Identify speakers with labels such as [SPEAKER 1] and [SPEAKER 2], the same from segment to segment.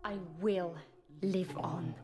[SPEAKER 1] I will live on.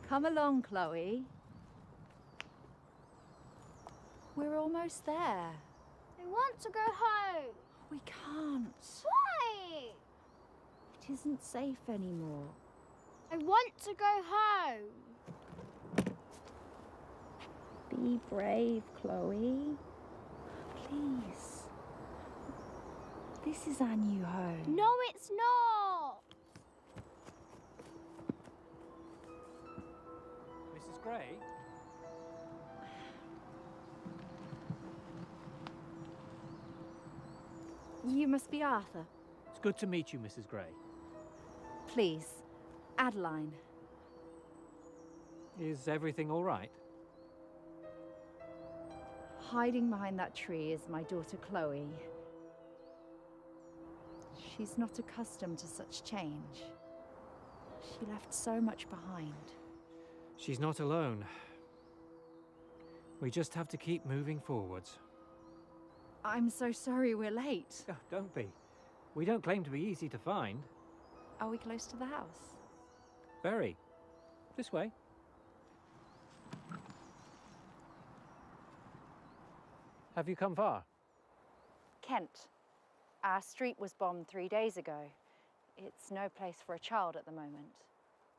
[SPEAKER 2] Come along, Chloe. We're almost there.
[SPEAKER 3] I want to go home.
[SPEAKER 2] We can't.
[SPEAKER 3] Why?
[SPEAKER 2] It isn't safe anymore.
[SPEAKER 3] I want to go home.
[SPEAKER 2] Be brave, Chloe. Please. This is our new home.
[SPEAKER 3] No, it's not.
[SPEAKER 4] Mrs. Gray?
[SPEAKER 2] You must be Arthur.
[SPEAKER 4] It's good to meet you, Mrs. Gray.
[SPEAKER 2] Please, Adeline.
[SPEAKER 4] Is everything all right?
[SPEAKER 2] Hiding behind that tree is my daughter Chloe. She's not accustomed to such change. She left so much behind.
[SPEAKER 4] She's not alone. We just have to keep moving forwards.
[SPEAKER 2] I'm so sorry we're late.
[SPEAKER 4] Oh, don't be. We don't claim to be easy to find.
[SPEAKER 2] Are we close to the house?
[SPEAKER 4] Very. This way. Have you come far?
[SPEAKER 2] Kent. Our street was bombed 3 days ago. It's no place for a child at the moment.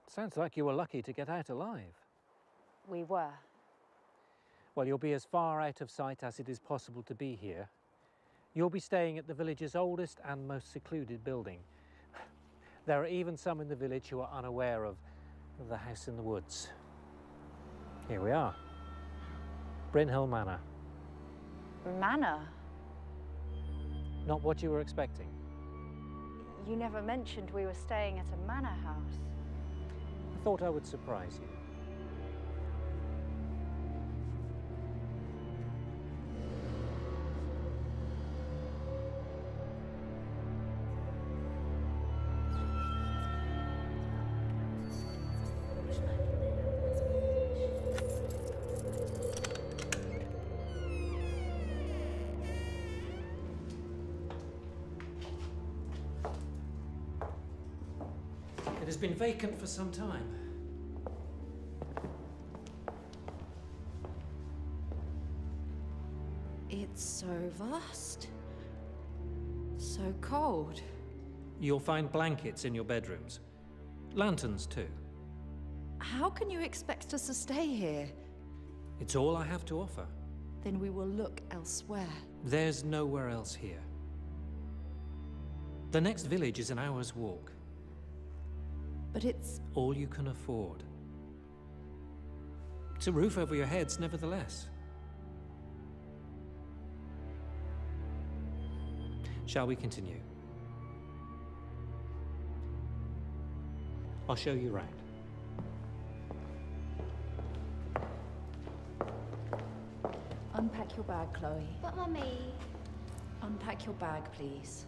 [SPEAKER 4] Sounds like you were lucky to get out alive.
[SPEAKER 2] We were.
[SPEAKER 4] Well, you'll be as far out of sight as it is possible to be here. You'll be staying at the village's oldest and most secluded building. There are even some in the village who are unaware of the house in the woods. Here we are. Brynhill Manor.
[SPEAKER 2] Manor?
[SPEAKER 4] Not what you were expecting.
[SPEAKER 2] You never mentioned we were staying at a manor house.
[SPEAKER 4] I thought I would surprise you. It has been vacant for some time.
[SPEAKER 2] It's so vast. So cold.
[SPEAKER 4] You'll find blankets in your bedrooms. Lanterns too.
[SPEAKER 2] How can you expect us to stay here?
[SPEAKER 4] It's all I have to offer.
[SPEAKER 2] Then we will look elsewhere.
[SPEAKER 4] There's nowhere else here. The next village is an hour's walk.
[SPEAKER 2] But it's...
[SPEAKER 4] All you can afford. It's a roof over your heads, nevertheless. Shall we continue? I'll show you around.
[SPEAKER 5] Unpack your bag, Chloe.
[SPEAKER 3] But Mummy,
[SPEAKER 5] Unpack your bag, please.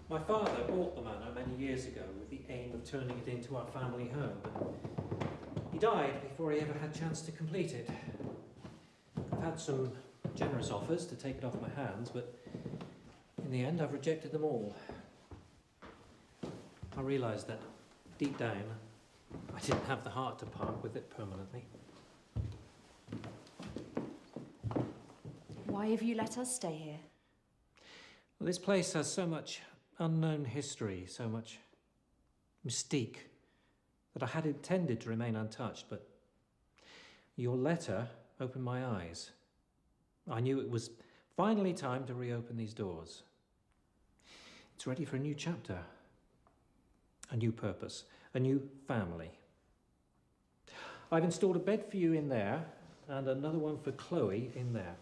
[SPEAKER 4] My father bought the manor many years ago with the aim of turning it into our family home, but he died before he ever had a chance to complete it. I've had some generous offers to take it off my hands, but in the end I've rejected them all. I realised that deep down I didn't have the heart to part with it permanently.
[SPEAKER 5] Why have you let us stay here?
[SPEAKER 4] Well, this place has so much unknown history, so much mystique, that I had intended to remain untouched, but your letter opened my eyes. I knew it was finally time to reopen these doors. It's ready for a new chapter, a new purpose, a new family. I've installed a bed for you in there and another one for Chloe in there.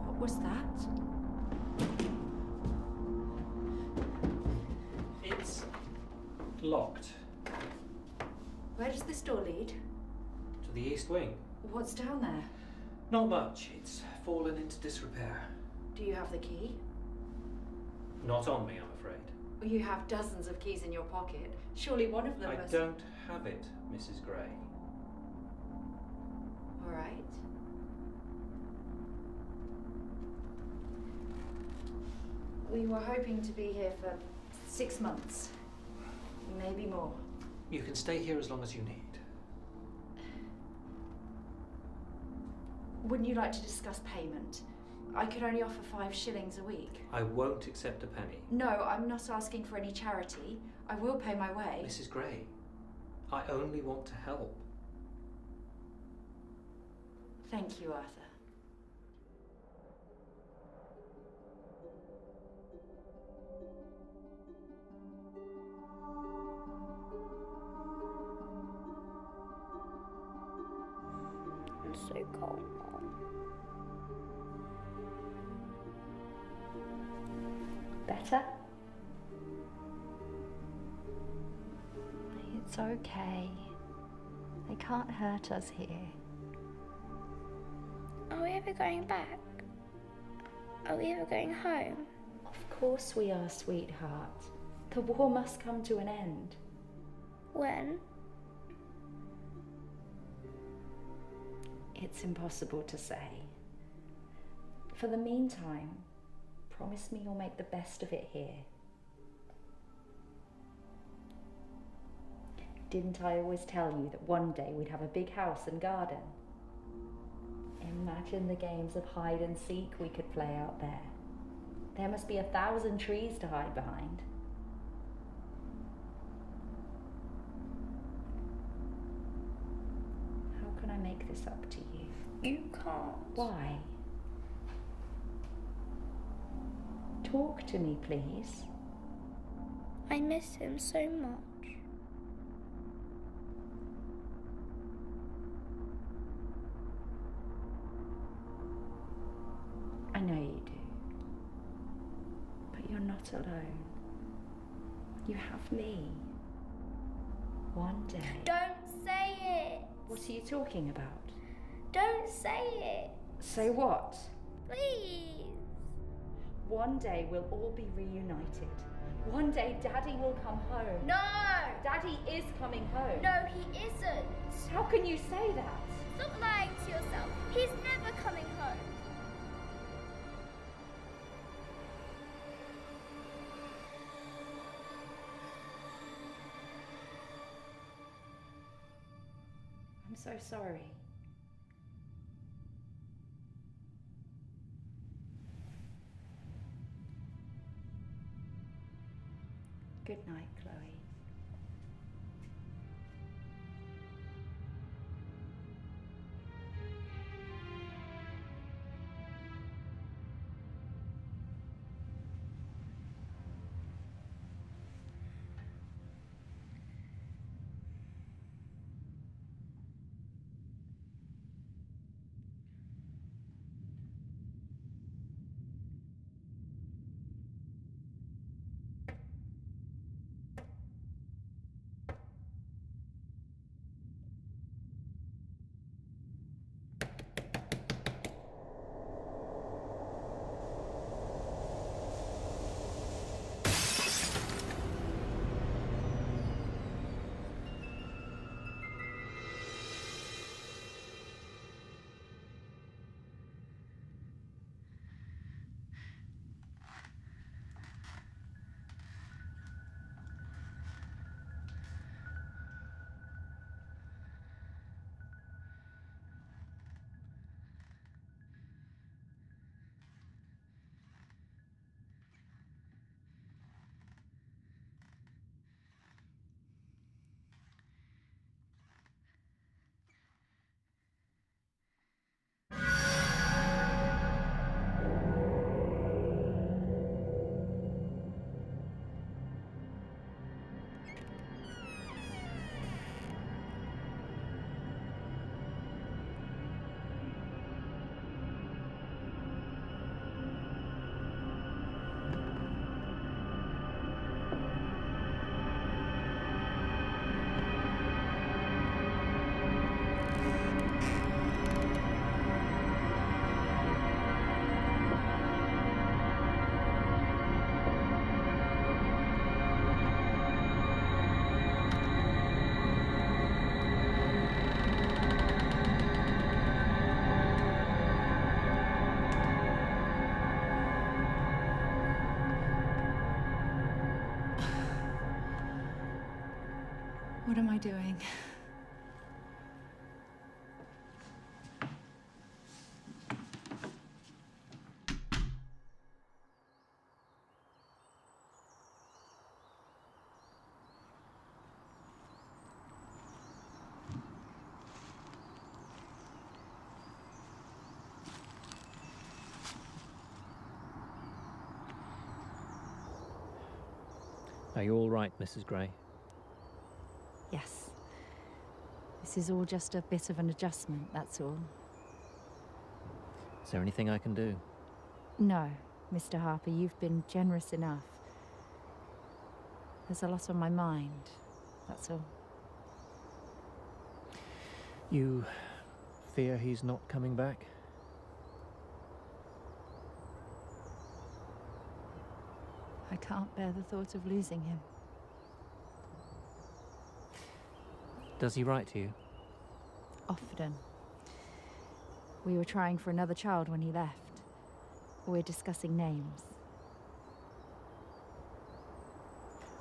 [SPEAKER 5] What was that?
[SPEAKER 4] It's locked.
[SPEAKER 5] Where does this door lead?
[SPEAKER 4] To the east wing.
[SPEAKER 5] What's down there?
[SPEAKER 4] Not much. It's fallen into disrepair.
[SPEAKER 5] Do you have the key?
[SPEAKER 4] Not on me, I'm afraid.
[SPEAKER 5] You have dozens of keys in your pocket. Surely one of them
[SPEAKER 4] I
[SPEAKER 5] must...
[SPEAKER 4] don't have it, Mrs. Gray.
[SPEAKER 5] All right. We were hoping to be here for 6 months. Maybe more.
[SPEAKER 4] You can stay here as long as you need.
[SPEAKER 5] Wouldn't you like to discuss payment? I could only offer 5 shillings a week.
[SPEAKER 4] I won't accept a penny.
[SPEAKER 5] No, I'm not asking for any charity. I will pay my way.
[SPEAKER 4] Mrs. Gray, I only want to help.
[SPEAKER 5] Thank you, Arthur.
[SPEAKER 3] I'm so cold, Mom.
[SPEAKER 1] Better? It's okay. They can't hurt us here.
[SPEAKER 3] Are we ever going back? Are we ever going home?
[SPEAKER 5] Of course we are, sweetheart. The war must come to an end.
[SPEAKER 3] When?
[SPEAKER 5] It's impossible to say. For the meantime, promise me you'll make the best of it here. Didn't I always tell you that one day we'd have a big house and garden? Imagine the games of hide and seek we could play out there. There must be 1,000 trees to hide behind. How can I make this up to you?
[SPEAKER 3] You can't.
[SPEAKER 5] Why? Talk to me, please.
[SPEAKER 3] I miss him so much.
[SPEAKER 5] I know you do. But you're not alone. You have me. One day.
[SPEAKER 3] Don't say it.
[SPEAKER 5] What are you talking about?
[SPEAKER 3] Don't say it.
[SPEAKER 5] Say what?
[SPEAKER 3] Please.
[SPEAKER 5] One day we'll all be reunited. One day Daddy will come home.
[SPEAKER 3] No.
[SPEAKER 5] Daddy is coming home.
[SPEAKER 3] No, he isn't.
[SPEAKER 5] How can you say that?
[SPEAKER 3] Stop lying to yourself. He's never coming home.
[SPEAKER 5] I'm so sorry. Good night, Chloe. What am I doing?
[SPEAKER 4] Are you all right, Mrs. Gray?
[SPEAKER 2] Yes. This is all just a bit of an adjustment, that's all.
[SPEAKER 4] Is there anything I can do?
[SPEAKER 2] No, Mr. Harper, you've been generous enough. There's a lot on my mind, that's all.
[SPEAKER 4] You fear he's not coming back?
[SPEAKER 2] I can't bear the thought of losing him.
[SPEAKER 4] Does he write to you?
[SPEAKER 2] Often. We were trying for another child when he left. We're discussing names.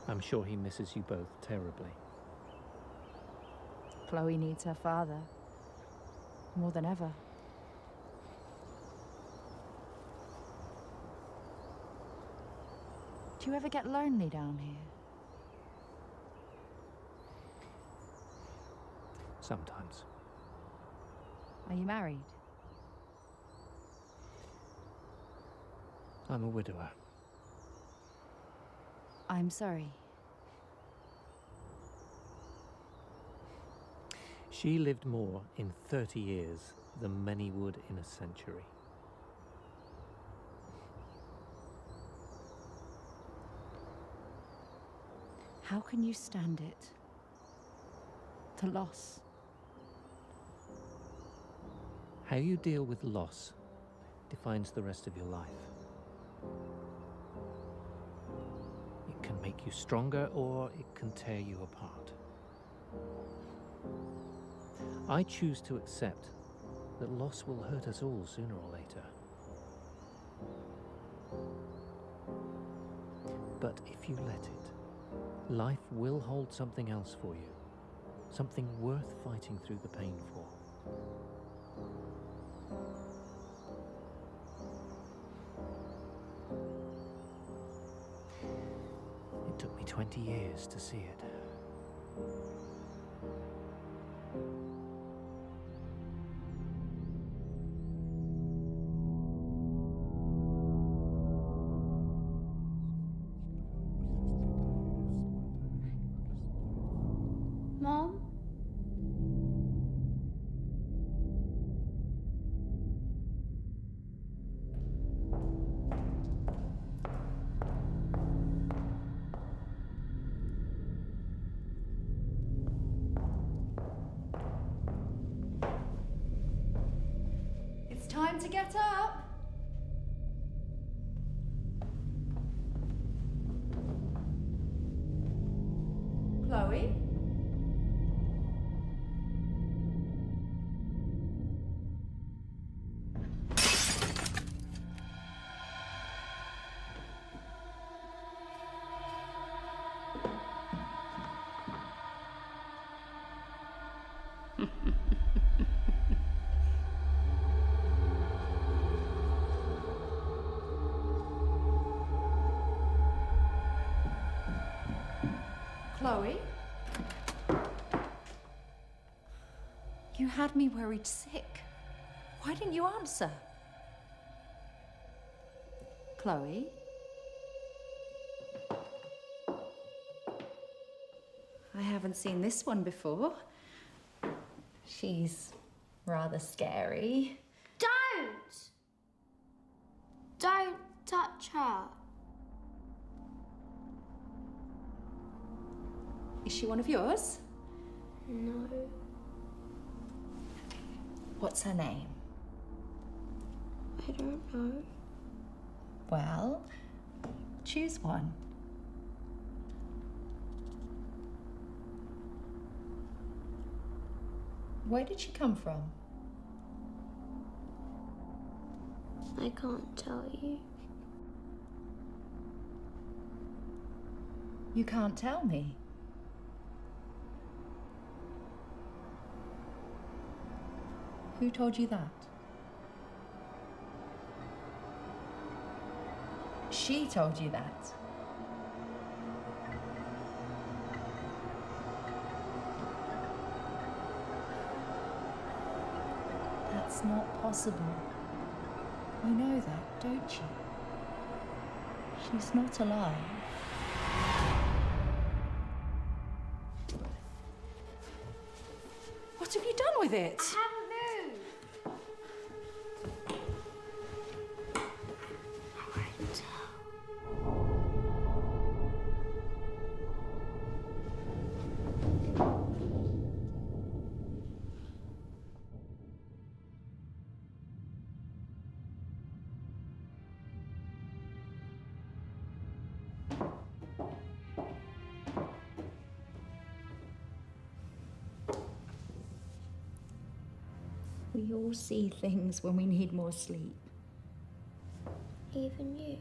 [SPEAKER 4] I'm sure he misses you both terribly.
[SPEAKER 2] Chloe needs her father. More than ever. Do you ever get lonely down here?
[SPEAKER 4] Sometimes.
[SPEAKER 2] Are you married?
[SPEAKER 4] I'm a widower.
[SPEAKER 2] I'm sorry.
[SPEAKER 4] She lived more in 30 years than many would in a century.
[SPEAKER 2] How can you stand it? The loss.
[SPEAKER 4] How you deal with loss defines the rest of your life. It can make you stronger or it can tear you apart. I choose to accept that loss will hurt us all sooner or later. But if you let it, life will hold something else for you, something worth fighting through the pain for. It took me 20 years to see it.
[SPEAKER 3] Mom?
[SPEAKER 5] It's time to get up. Chloe? Chloe? You had me worried sick. Why didn't you answer? Chloe? I haven't seen this one before. She's rather scary.
[SPEAKER 3] Don't! Don't touch her.
[SPEAKER 5] Is she one of yours?
[SPEAKER 3] No.
[SPEAKER 5] What's her name?
[SPEAKER 3] I don't know.
[SPEAKER 5] Well, choose one. Where did she come from?
[SPEAKER 3] I can't tell you.
[SPEAKER 5] You can't tell me. Who told you that? She told you that. That's not possible. You know that, don't you? She's not alive.
[SPEAKER 6] What have you done with it?
[SPEAKER 3] I haven't moved.
[SPEAKER 5] We all see things when we need more sleep.
[SPEAKER 3] Even you.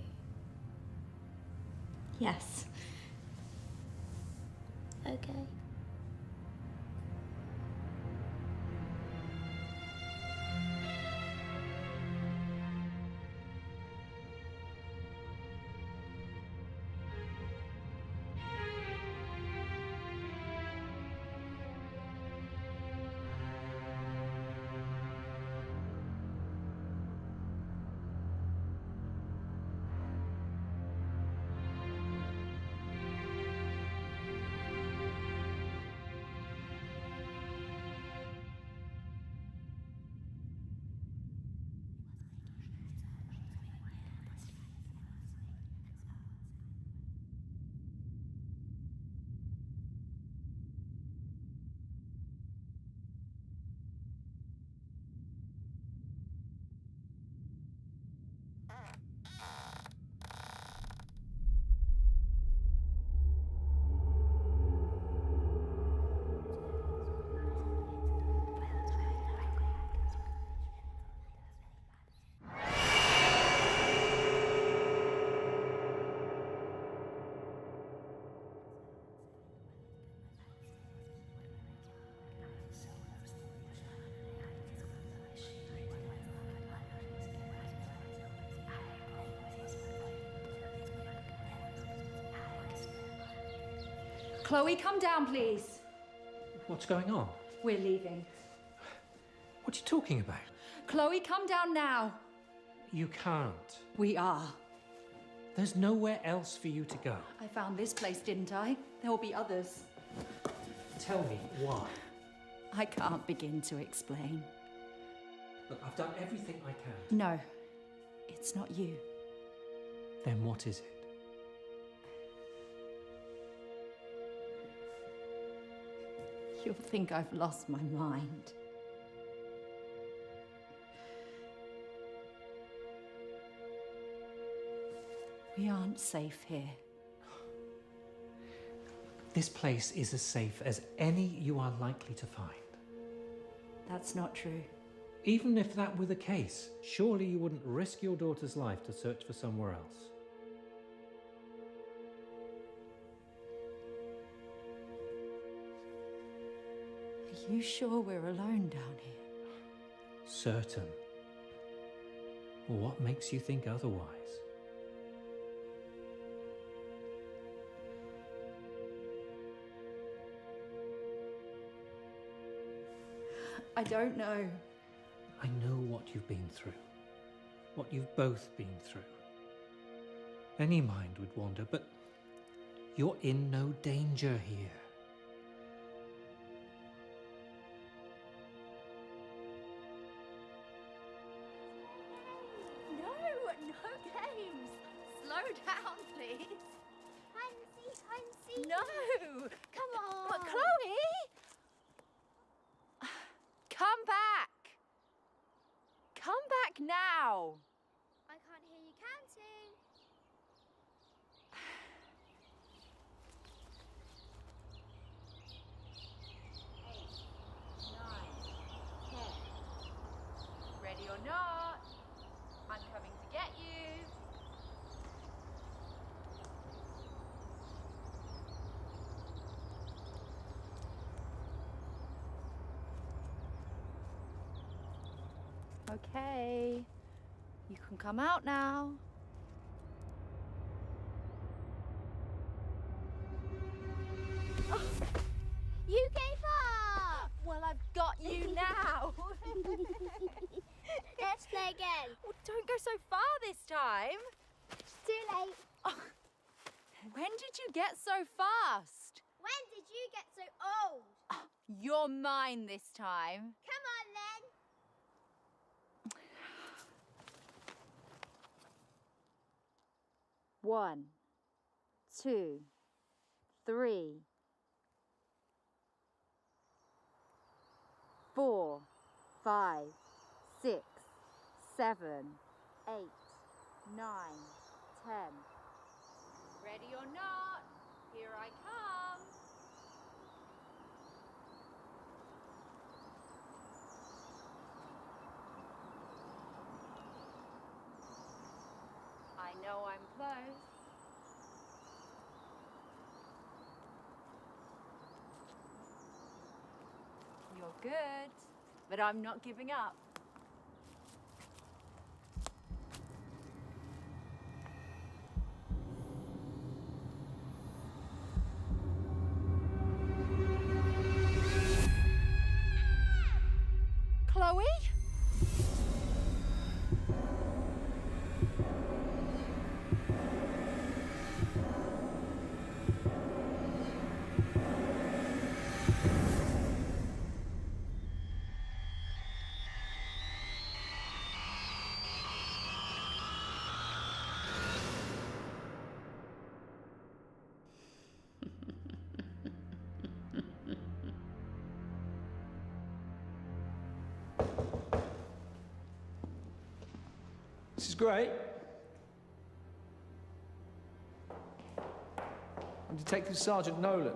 [SPEAKER 5] Yes.
[SPEAKER 3] Okay.
[SPEAKER 6] Chloe, come down, please.
[SPEAKER 4] What's going on?
[SPEAKER 6] We're leaving.
[SPEAKER 4] What are you talking about?
[SPEAKER 6] Chloe, come down now.
[SPEAKER 4] You can't.
[SPEAKER 6] We are.
[SPEAKER 4] There's nowhere else for you to go.
[SPEAKER 6] I found this place, didn't I? There will be others.
[SPEAKER 4] Tell me why.
[SPEAKER 6] I can't begin to explain.
[SPEAKER 4] Look, I've done everything I can.
[SPEAKER 6] No, it's not you.
[SPEAKER 4] Then what is it?
[SPEAKER 6] You'll think I've lost my mind. We aren't safe here.
[SPEAKER 4] This place is as safe as any you are likely to find.
[SPEAKER 6] That's not true.
[SPEAKER 4] Even if that were the case, surely you wouldn't risk your daughter's life to search for somewhere else.
[SPEAKER 6] Are you sure we're alone down here?
[SPEAKER 4] Certain. Well, what makes you think otherwise?
[SPEAKER 6] I don't know.
[SPEAKER 4] I know what you've been through. What you've both been through. Any mind would wander, but you're in no danger here.
[SPEAKER 2] No games. Slow down, please.
[SPEAKER 3] Hide and seek.
[SPEAKER 2] No.
[SPEAKER 3] Come on.
[SPEAKER 2] But Chloe! Come back. Come back now.
[SPEAKER 3] I can't hear you counting.
[SPEAKER 2] 8, 9, 10. Ready or not, I'm coming to get you. Okay, you can come out now.
[SPEAKER 3] You gave up!
[SPEAKER 2] Well, I've got you now.
[SPEAKER 3] Let's play again.
[SPEAKER 2] Well, don't go so far this time.
[SPEAKER 3] It's too late.
[SPEAKER 2] Oh, when did you get so fast?
[SPEAKER 3] When did you get so old?
[SPEAKER 2] Oh, you're mine this time.
[SPEAKER 3] Come on then.
[SPEAKER 2] One, two, three, 4, 5, 6, 7, 8, 9, 10. Ready or not, here I come. I know I'm close. You're good, but I'm not giving up. Chloe?
[SPEAKER 7] This is great. I'm Detective Sergeant Nolan.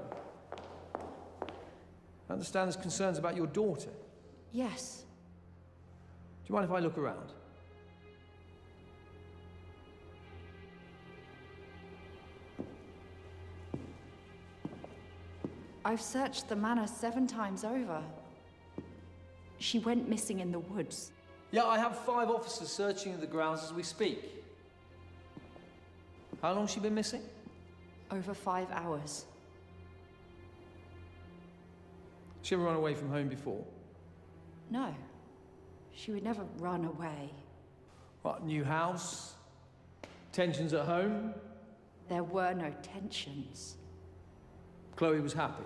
[SPEAKER 7] I understand there's concerns about your daughter.
[SPEAKER 6] Yes.
[SPEAKER 7] Do you mind if I look around?
[SPEAKER 6] I've searched the manor 7 times over. She went missing in the woods.
[SPEAKER 7] Yeah, I have 5 officers searching the grounds as we speak. How long's she been missing?
[SPEAKER 6] Over 5 hours.
[SPEAKER 7] She ever run away from home before?
[SPEAKER 6] No. She would never run away.
[SPEAKER 7] What, new house? Tensions at home?
[SPEAKER 6] There were no tensions.
[SPEAKER 7] Chloe was happy.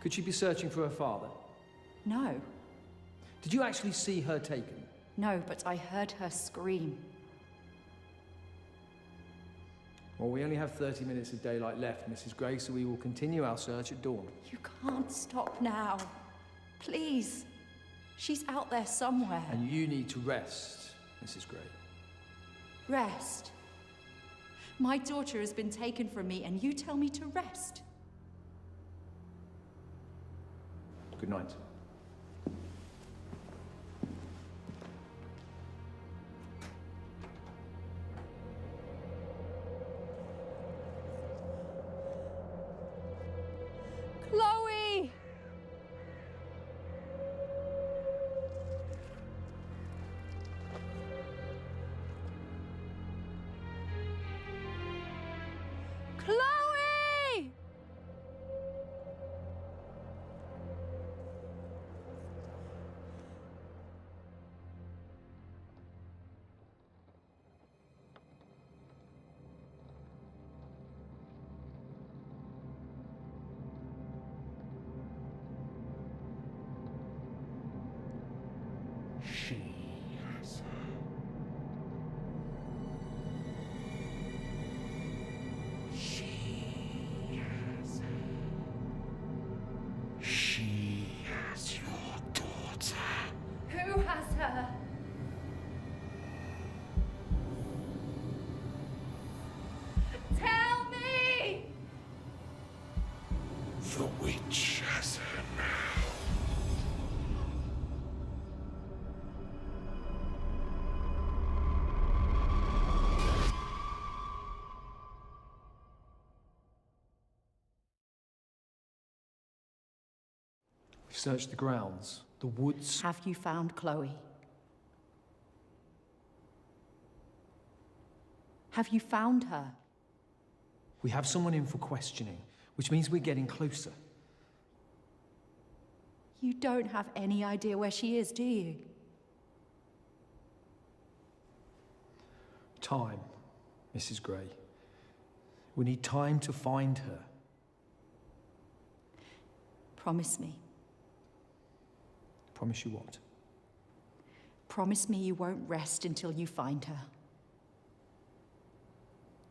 [SPEAKER 7] Could she be searching for her father?
[SPEAKER 6] No.
[SPEAKER 7] Did you actually see her taken?
[SPEAKER 6] No, but I heard her scream.
[SPEAKER 7] Well, we only have 30 minutes of daylight left, Mrs. Gray, so we will continue our search at dawn.
[SPEAKER 6] You can't stop now. Please. She's out there somewhere.
[SPEAKER 7] And you need to rest, Mrs. Gray.
[SPEAKER 6] Rest. My daughter has been taken from me, and you tell me to rest.
[SPEAKER 7] Good night.
[SPEAKER 2] Chloe! Chloe! Who has her? Tell me!
[SPEAKER 8] The witch has her now.
[SPEAKER 7] We've searched the grounds, the woods.
[SPEAKER 6] Have you found Chloe? Have you found her?
[SPEAKER 7] We have someone in for questioning, which means we're getting closer.
[SPEAKER 6] You don't have any idea where she is, do you?
[SPEAKER 7] Time, Mrs. Gray. We need time to find her.
[SPEAKER 6] Promise me.
[SPEAKER 7] Promise you what?
[SPEAKER 6] Promise me you won't rest until you find her.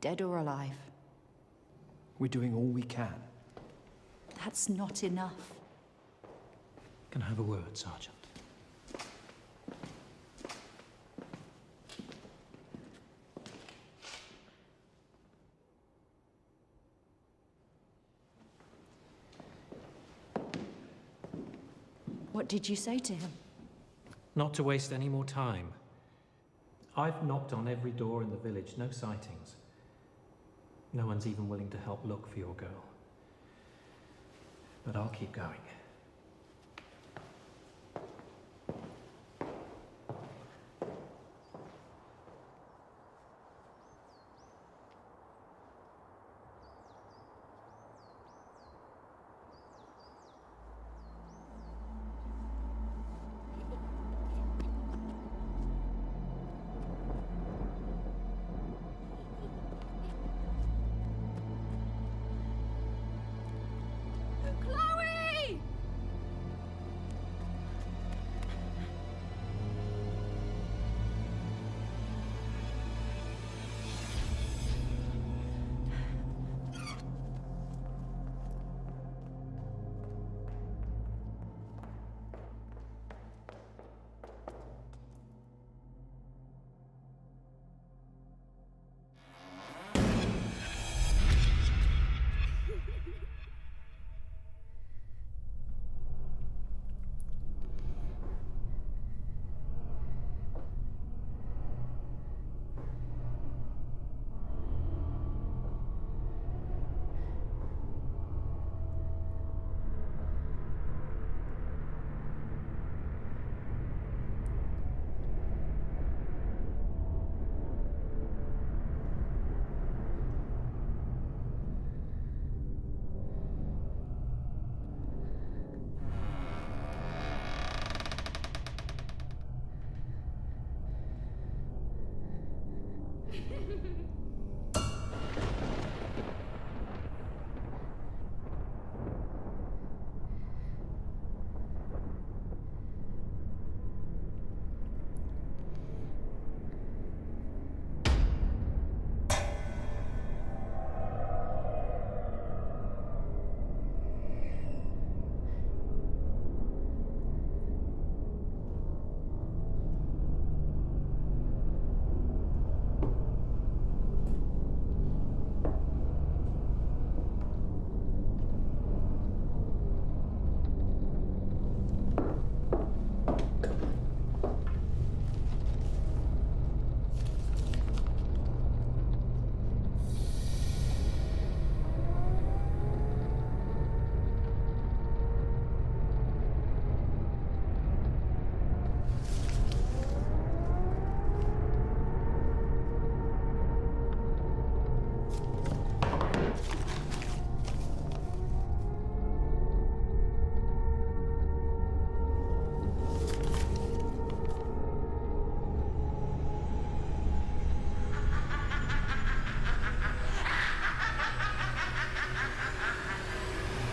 [SPEAKER 6] Dead or alive.
[SPEAKER 7] We're doing all we can.
[SPEAKER 6] That's not enough.
[SPEAKER 4] Can I have a word, Sergeant?
[SPEAKER 6] What did you say to him?
[SPEAKER 4] Not to waste any more time. I've knocked on every door in the village, no sightings. No one's even willing to help look for your girl. But I'll keep going.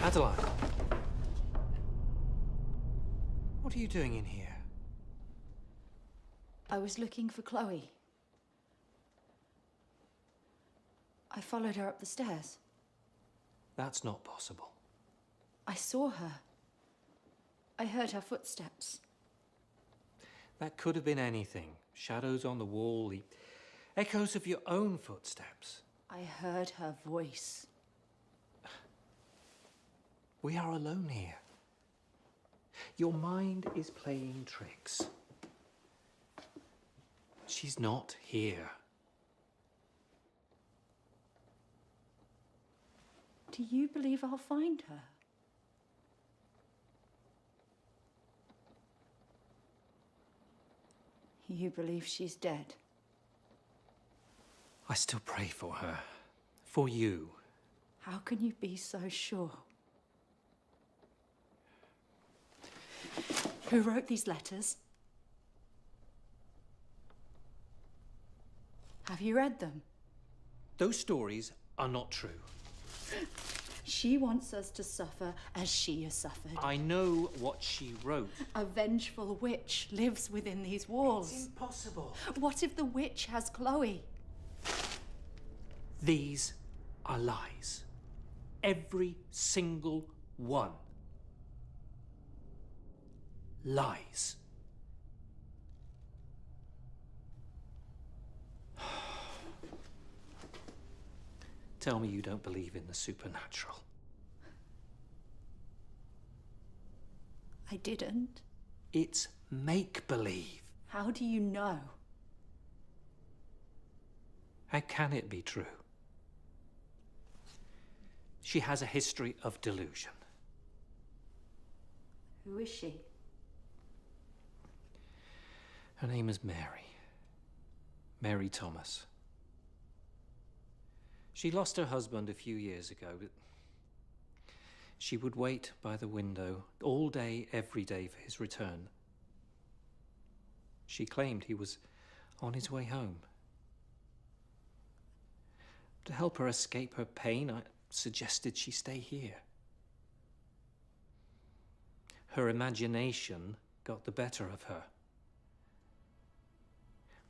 [SPEAKER 4] Adeline. What are you doing in here?
[SPEAKER 6] I was looking for Chloe. I followed her up the stairs.
[SPEAKER 4] That's not possible.
[SPEAKER 6] I saw her. I heard her footsteps.
[SPEAKER 4] That could have been anything. Shadows on the wall, the echoes of your own footsteps.
[SPEAKER 6] I heard her voice.
[SPEAKER 4] We are alone here. Your mind is playing tricks. She's not here.
[SPEAKER 6] Do you believe I'll find her? You believe she's dead?
[SPEAKER 4] I still pray for her. For you.
[SPEAKER 6] How can you be so sure? Who wrote these letters? Have you read them?
[SPEAKER 4] Those stories are not true.
[SPEAKER 6] She wants us to suffer as she has suffered.
[SPEAKER 4] I know what she wrote.
[SPEAKER 6] A vengeful witch lives within these walls.
[SPEAKER 4] It's impossible.
[SPEAKER 6] What if the witch has Chloe?
[SPEAKER 4] These are lies. Every single one. Lies. Tell me you don't believe in the supernatural.
[SPEAKER 6] I didn't.
[SPEAKER 4] It's make-believe.
[SPEAKER 6] How do you know?
[SPEAKER 4] How can it be true? She has a history of delusion.
[SPEAKER 6] Who is she?
[SPEAKER 4] Her name is Mary. Mary Thomas. She lost her husband a few years ago, but she would wait by the window all day, every day for his return. She claimed he was on his way home. To help her escape her pain, I suggested she stay here. Her imagination got the better of her.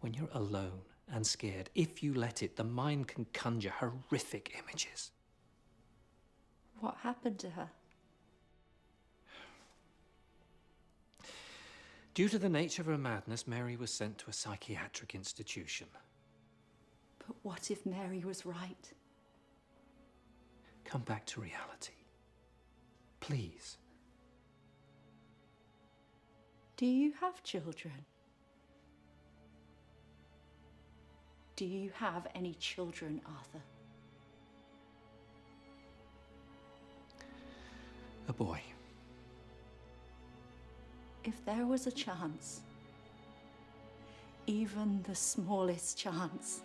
[SPEAKER 4] When you're alone and scared, if you let it, the mind can conjure horrific images.
[SPEAKER 6] What happened to her?
[SPEAKER 4] Due to the nature of her madness, Mary was sent to a psychiatric institution.
[SPEAKER 6] But what if Mary was right?
[SPEAKER 4] Come back to reality. Please.
[SPEAKER 6] Do you have children? Do you have any children, Arthur?
[SPEAKER 4] A boy.
[SPEAKER 6] If there was a chance, even the smallest chance,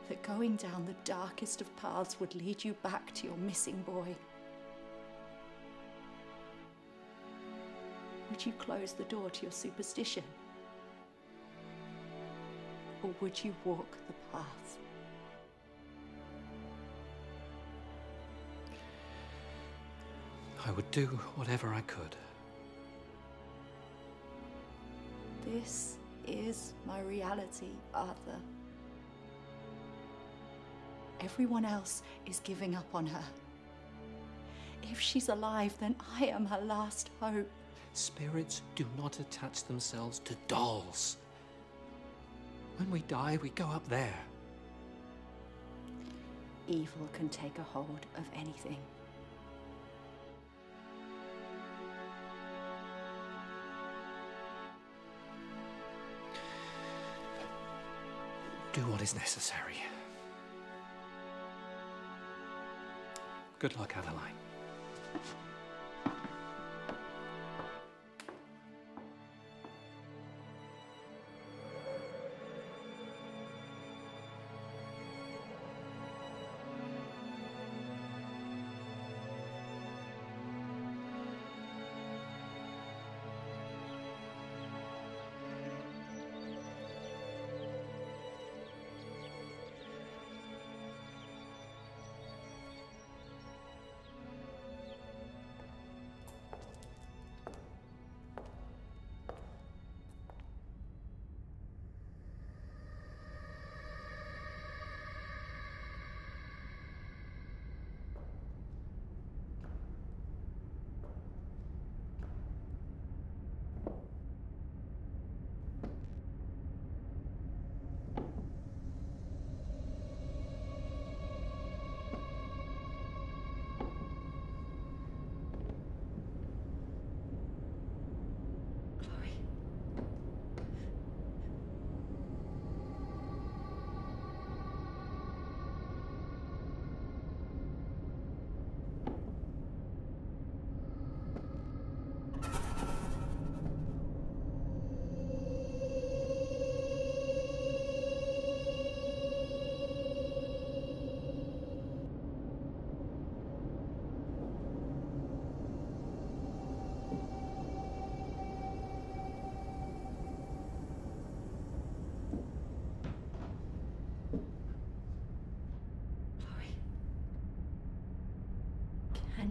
[SPEAKER 6] that going down the darkest of paths would lead you back to your missing boy, would you close the door to your superstition? Or would you walk the path?
[SPEAKER 4] I would do whatever I could.
[SPEAKER 6] This is my reality, Arthur. Everyone else is giving up on her. If she's alive, then I am her last hope.
[SPEAKER 4] Spirits do not attach themselves to dolls. When we die, we go up there.
[SPEAKER 6] Evil can take a hold of anything.
[SPEAKER 4] Do what is necessary. Good luck, Adeline.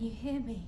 [SPEAKER 6] you hear me?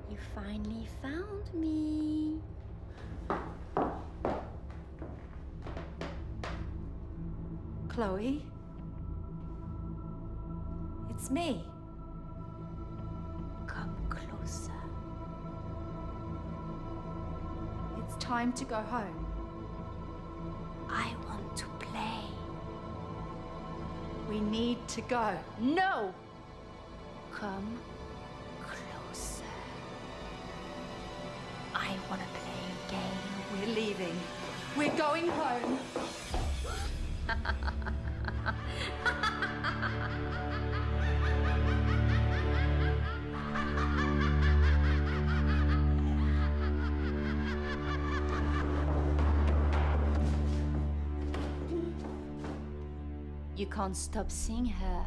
[SPEAKER 3] You finally found me.
[SPEAKER 6] Chloe? It's me.
[SPEAKER 3] Come closer.
[SPEAKER 6] It's time to go home.
[SPEAKER 3] I want to play.
[SPEAKER 6] We need to go.
[SPEAKER 3] No! Come closer. I want to play a game.
[SPEAKER 6] We're leaving. We're going home.
[SPEAKER 3] You can't stop seeing her,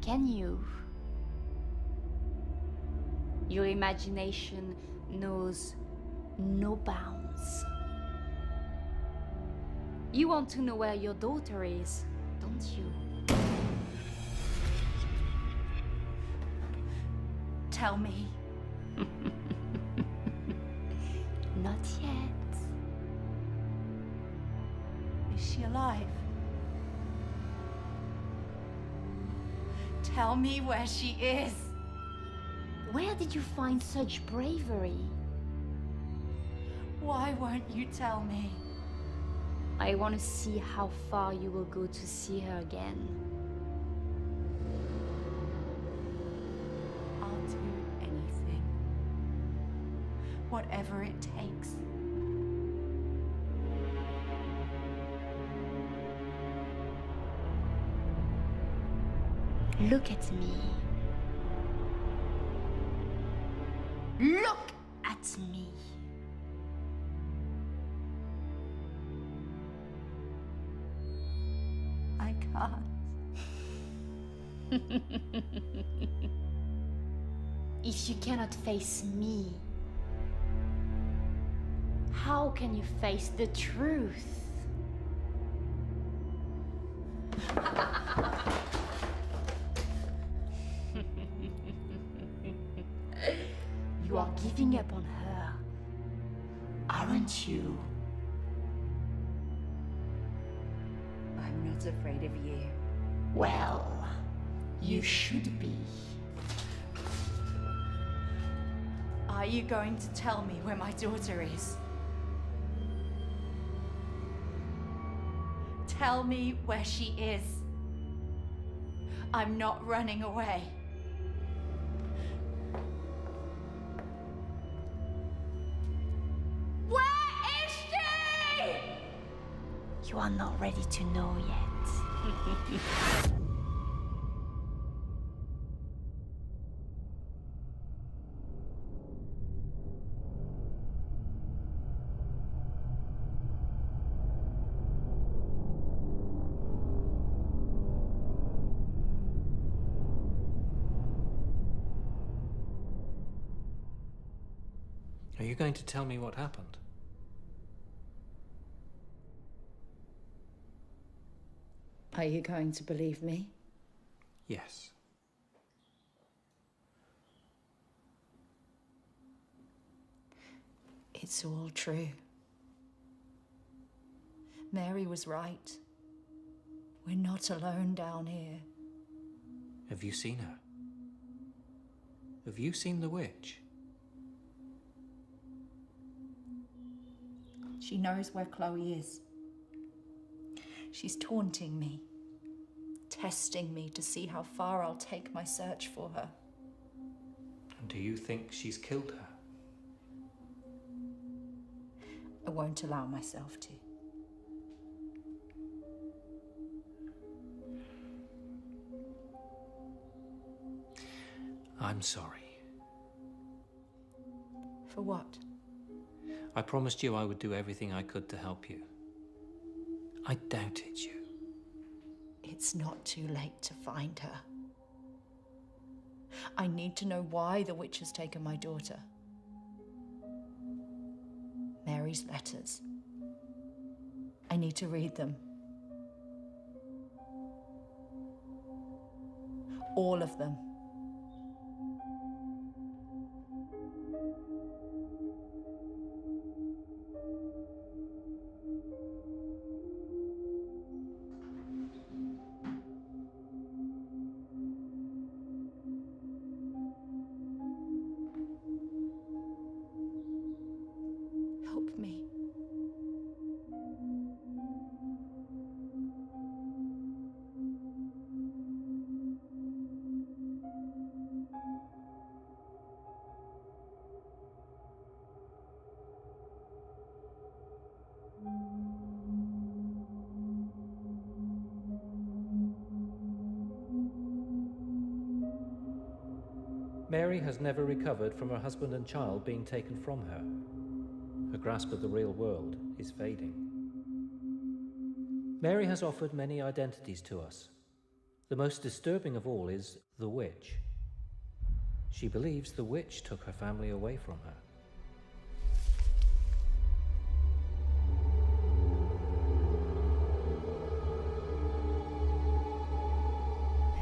[SPEAKER 3] can you? Your imagination knows no bounds. You want to know where your daughter is, don't you?
[SPEAKER 6] Tell me.
[SPEAKER 3] Not yet.
[SPEAKER 6] Is she alive? Tell me where she is.
[SPEAKER 3] Where did you find such bravery?
[SPEAKER 6] Why won't you tell me?
[SPEAKER 3] I want to see how far you will go to see her again.
[SPEAKER 6] I'll do anything. Whatever it takes.
[SPEAKER 3] Look at me. Look at me.
[SPEAKER 6] I can't.
[SPEAKER 3] If you cannot face me,
[SPEAKER 9] How can you face the truth?
[SPEAKER 6] You are giving up on her, aren't you?
[SPEAKER 5] I'm not afraid of you.
[SPEAKER 6] Well, you should be. Are you going to tell me where my daughter is? Tell me where she is. I'm not running away. Where is she?
[SPEAKER 9] You are not ready to know yet.
[SPEAKER 4] Are you going to tell me what happened?
[SPEAKER 6] Are you going to believe me?
[SPEAKER 4] Yes.
[SPEAKER 6] It's all true. Mary was right. We're not alone down here.
[SPEAKER 4] Have you seen her? Have you seen the witch?
[SPEAKER 6] She knows where Chloe is. She's taunting me, testing me to see how far I'll take my search for her.
[SPEAKER 4] And do you think she's killed her?
[SPEAKER 6] I won't allow myself to.
[SPEAKER 4] I'm sorry.
[SPEAKER 6] For what?
[SPEAKER 4] I promised you I would do everything I could to help you. I doubted you.
[SPEAKER 6] It's not too late to find her. I need to know why the witch has taken my daughter. Mary's letters. I need to read them. All of them. Help me.
[SPEAKER 4] Mary has never recovered from her husband and child being taken from her. Her grasp of the real world is fading. Mary has offered many identities to us. The most disturbing of all is the witch. She believes the witch took her family away from her.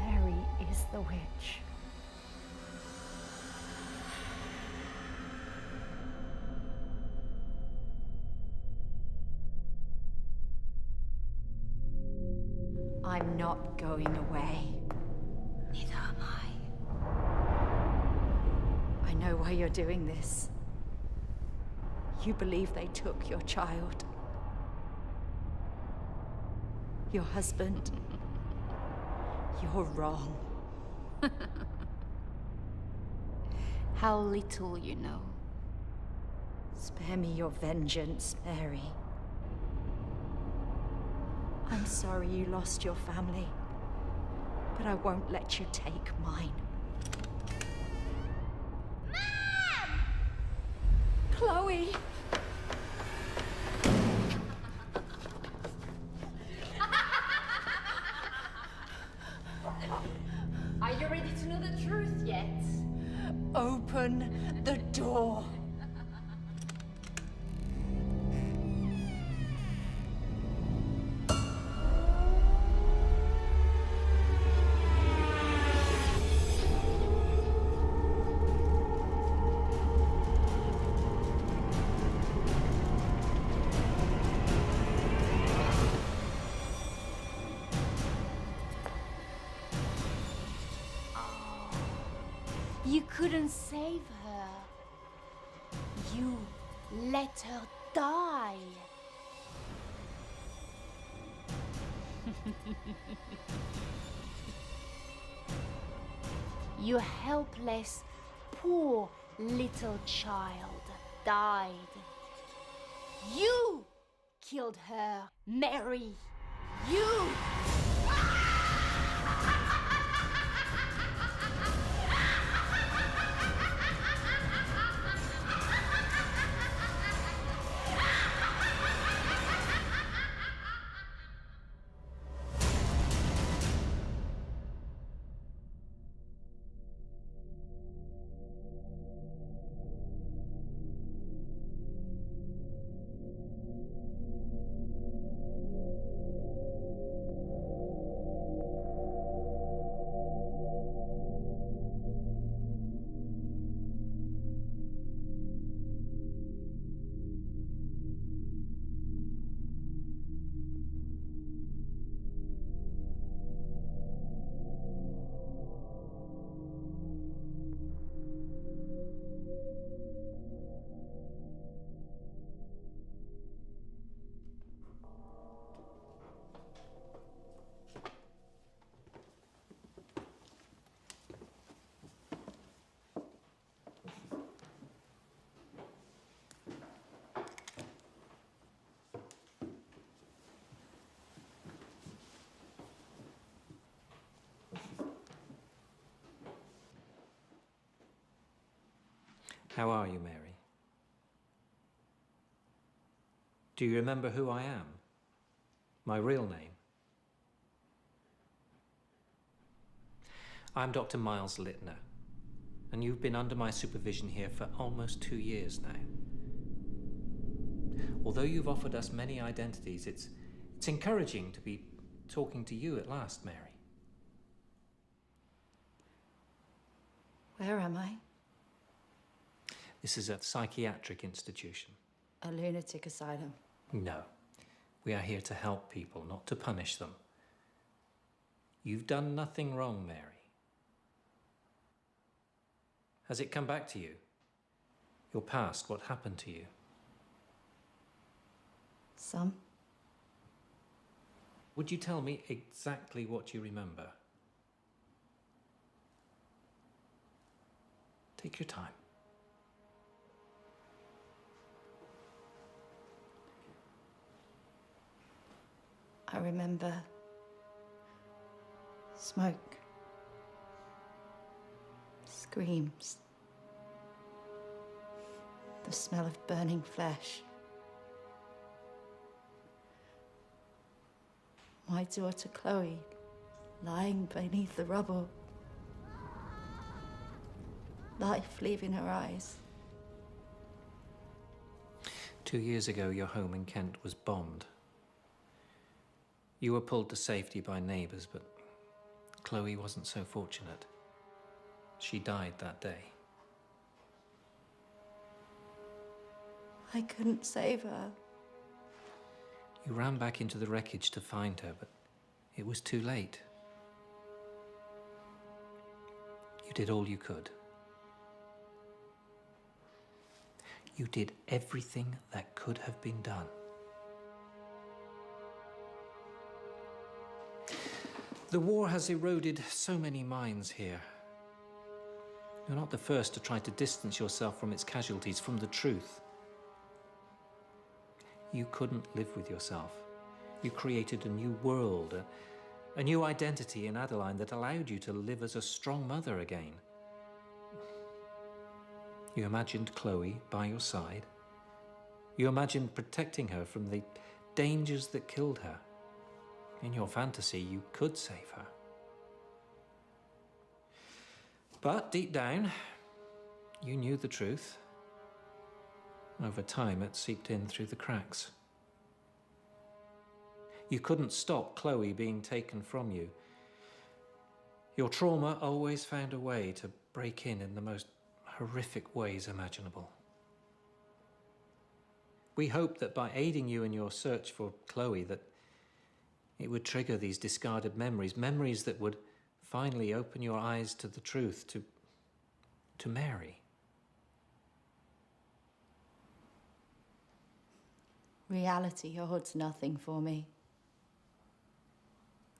[SPEAKER 2] Mary is the witch.
[SPEAKER 6] I'm not going away.
[SPEAKER 9] Neither am I.
[SPEAKER 6] I know why you're doing this. You believe they took your child. Your husband. You're wrong.
[SPEAKER 9] How little you know.
[SPEAKER 6] Spare me your vengeance, Mary. I'm sorry you lost your family, but I won't let you take mine.
[SPEAKER 3] Mom!
[SPEAKER 6] Chloe!
[SPEAKER 9] Are you ready to know the truth yet?
[SPEAKER 6] Open the door.
[SPEAKER 9] You couldn't save her. You let her die. Your helpless, poor little child died. You killed her, Mary. You!
[SPEAKER 4] How are you, Mary? Do you remember who I am? My real name? I'm Dr. Miles Littner, and you've been under my supervision here for almost 2 years now. Although you've offered us many identities, it's encouraging to be talking to you at last, Mary.
[SPEAKER 6] Where am I?
[SPEAKER 4] This is a psychiatric institution.
[SPEAKER 6] A lunatic asylum.
[SPEAKER 4] No. We are here to help people, not to punish them. You've done nothing wrong, Mary. Has it come back to you? Your past, what happened to you?
[SPEAKER 6] Some.
[SPEAKER 4] Would you tell me exactly what you remember? Take your time.
[SPEAKER 6] I remember smoke, screams, the smell of burning flesh. My daughter Chloe lying beneath the rubble, life leaving her eyes.
[SPEAKER 4] 2 years ago, your home in Kent was bombed. You were pulled to safety by neighbours, but Chloe wasn't so fortunate. She died that day.
[SPEAKER 6] I couldn't save her.
[SPEAKER 4] You ran back into the wreckage to find her, but it was too late. You did all you could. You did everything that could have been done. The war has eroded so many minds here. You're not the first to try to distance yourself from its casualties, from the truth. You couldn't live with yourself. You created a new world, a new identity in Adeline that allowed you to live as a strong mother again. You imagined Chloe by your side. You imagined protecting her from the dangers that killed her. In your fantasy, you could save her. But deep down, you knew the truth. Over time, it seeped in through the cracks. You couldn't stop Chloe being taken from you. Your trauma always found a way to break in the most horrific ways imaginable. We hoped that by aiding you in your search for Chloe, that it would trigger these discarded memories, memories that would finally open your eyes to the truth, to to Mary.
[SPEAKER 6] Reality holds nothing for me.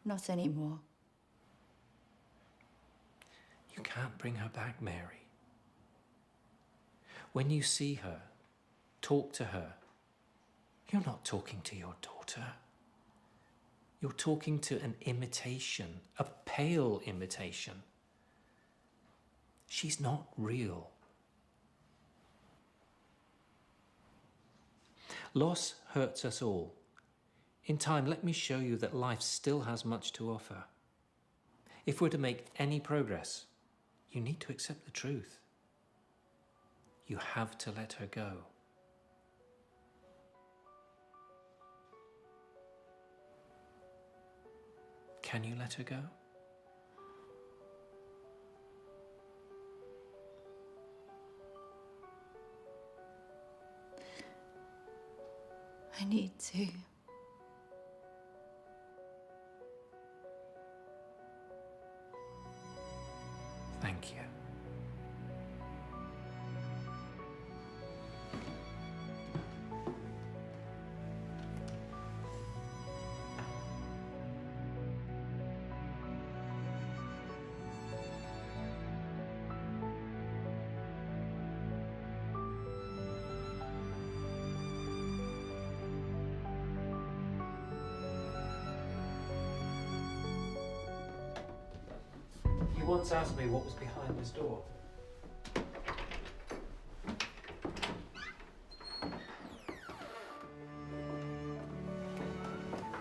[SPEAKER 6] Not anymore.
[SPEAKER 4] You can't bring her back, Mary. When you see her, talk to her, you're not talking to your daughter. You're talking to an imitation, a pale imitation. She's not real. Loss hurts us all. In time, let me show you that life still has much to offer. If we're to make any progress, you need to accept the truth. You have to let her go. Can you let her go?
[SPEAKER 6] I need to.
[SPEAKER 4] Thank you. You once asked me what was behind this door.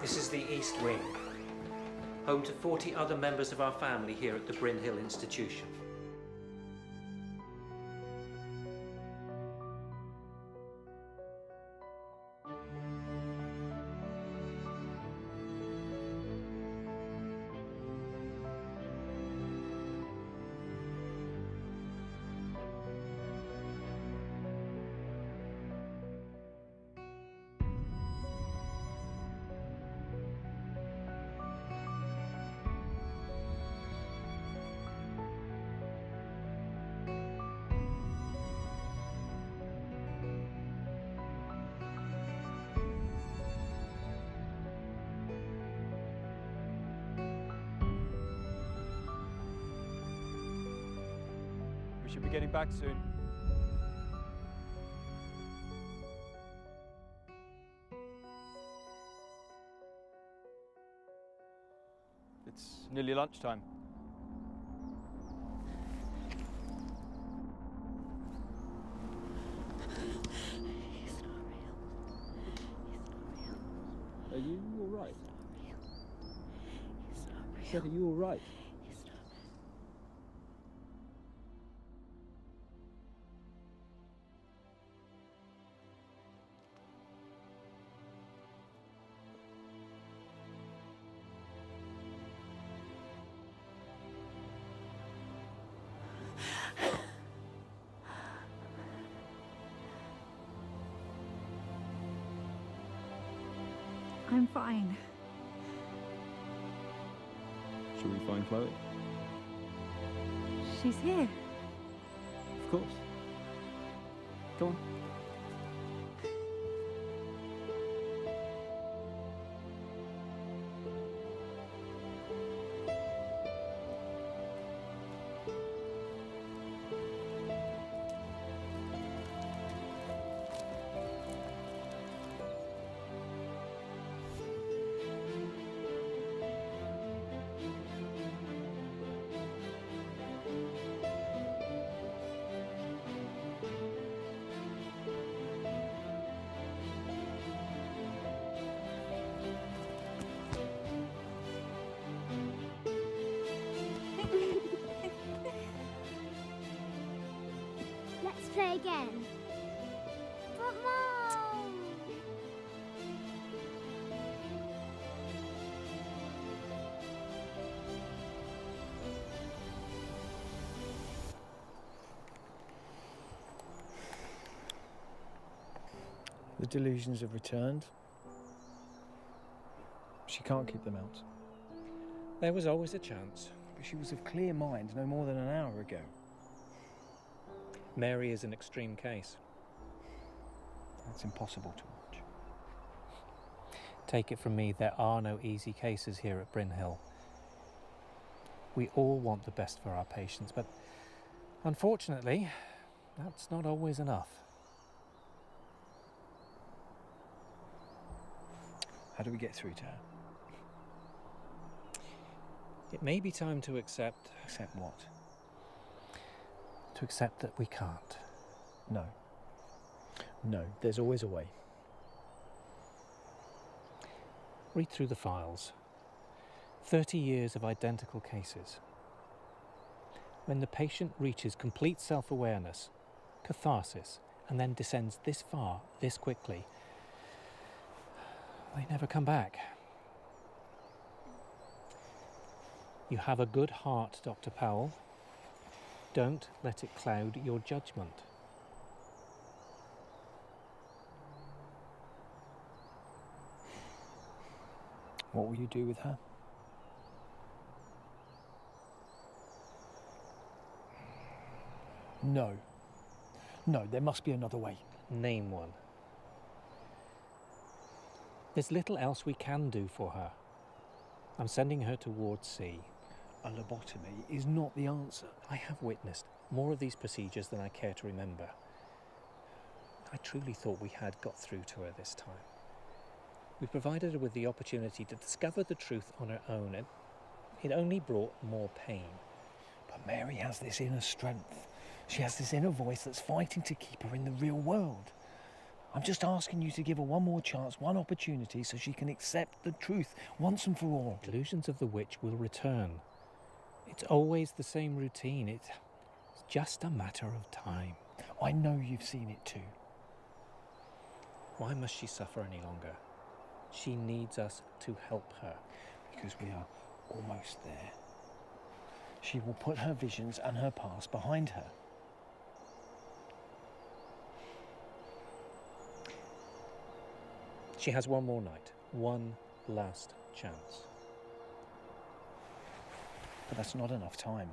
[SPEAKER 4] This is the East Wing, home to 40 other members of our family here at the Bryn Hill Institution.
[SPEAKER 10] We should be getting back soon. It's nearly lunchtime.
[SPEAKER 1] He's not real. He's not real.
[SPEAKER 10] Are you all right?
[SPEAKER 1] He's not real.
[SPEAKER 10] I said, are you all right?
[SPEAKER 1] He's not. I'm fine.
[SPEAKER 10] Shall we find Chloe?
[SPEAKER 1] She's here.
[SPEAKER 10] Of course. Go on.
[SPEAKER 3] Let's play again. But Mom!
[SPEAKER 7] The delusions have returned. She can't keep them out.
[SPEAKER 4] There was always a chance.
[SPEAKER 7] But she was of clear mind no more than an hour ago.
[SPEAKER 4] Mary is an extreme case.
[SPEAKER 7] It's impossible to watch.
[SPEAKER 4] Take it from me, there are no easy cases here at Bryn Hill. We all want the best for our patients, but unfortunately, that's not always enough.
[SPEAKER 7] How do we get through to her?
[SPEAKER 4] It may be time to accept...
[SPEAKER 7] Accept what?
[SPEAKER 4] To accept that we can't.
[SPEAKER 7] No. No, there's always a way.
[SPEAKER 4] Read through the files. 30 years of identical cases. When the patient reaches complete self-awareness, catharsis, and then descends this far, this quickly, they never come back. You have a good heart, Dr. Powell. Don't let it cloud your judgment.
[SPEAKER 7] What will you do with her? No. No, there must be another way.
[SPEAKER 4] Name one. There's little else we can do for her. I'm sending her towards C.
[SPEAKER 7] A lobotomy is not the answer.
[SPEAKER 4] I have witnessed more of these procedures than I care to remember. I truly thought we had got through to her this time. We provided her with the opportunity to discover the truth on her own, and it only brought more pain.
[SPEAKER 7] But Mary has this inner strength. She has this inner voice that's fighting to keep her in the real world. I'm just asking you to give her one more chance, one opportunity, so she can accept the truth once and for all.
[SPEAKER 4] Illusions of the witch will return. It's always the same routine. It's just a matter of time.
[SPEAKER 7] I know you've seen it too.
[SPEAKER 4] Why must she suffer any longer? She needs us to help her.
[SPEAKER 7] Because we are almost there. She will put her visions and her past behind her.
[SPEAKER 4] She has one more night, one last chance.
[SPEAKER 7] But that's not enough time.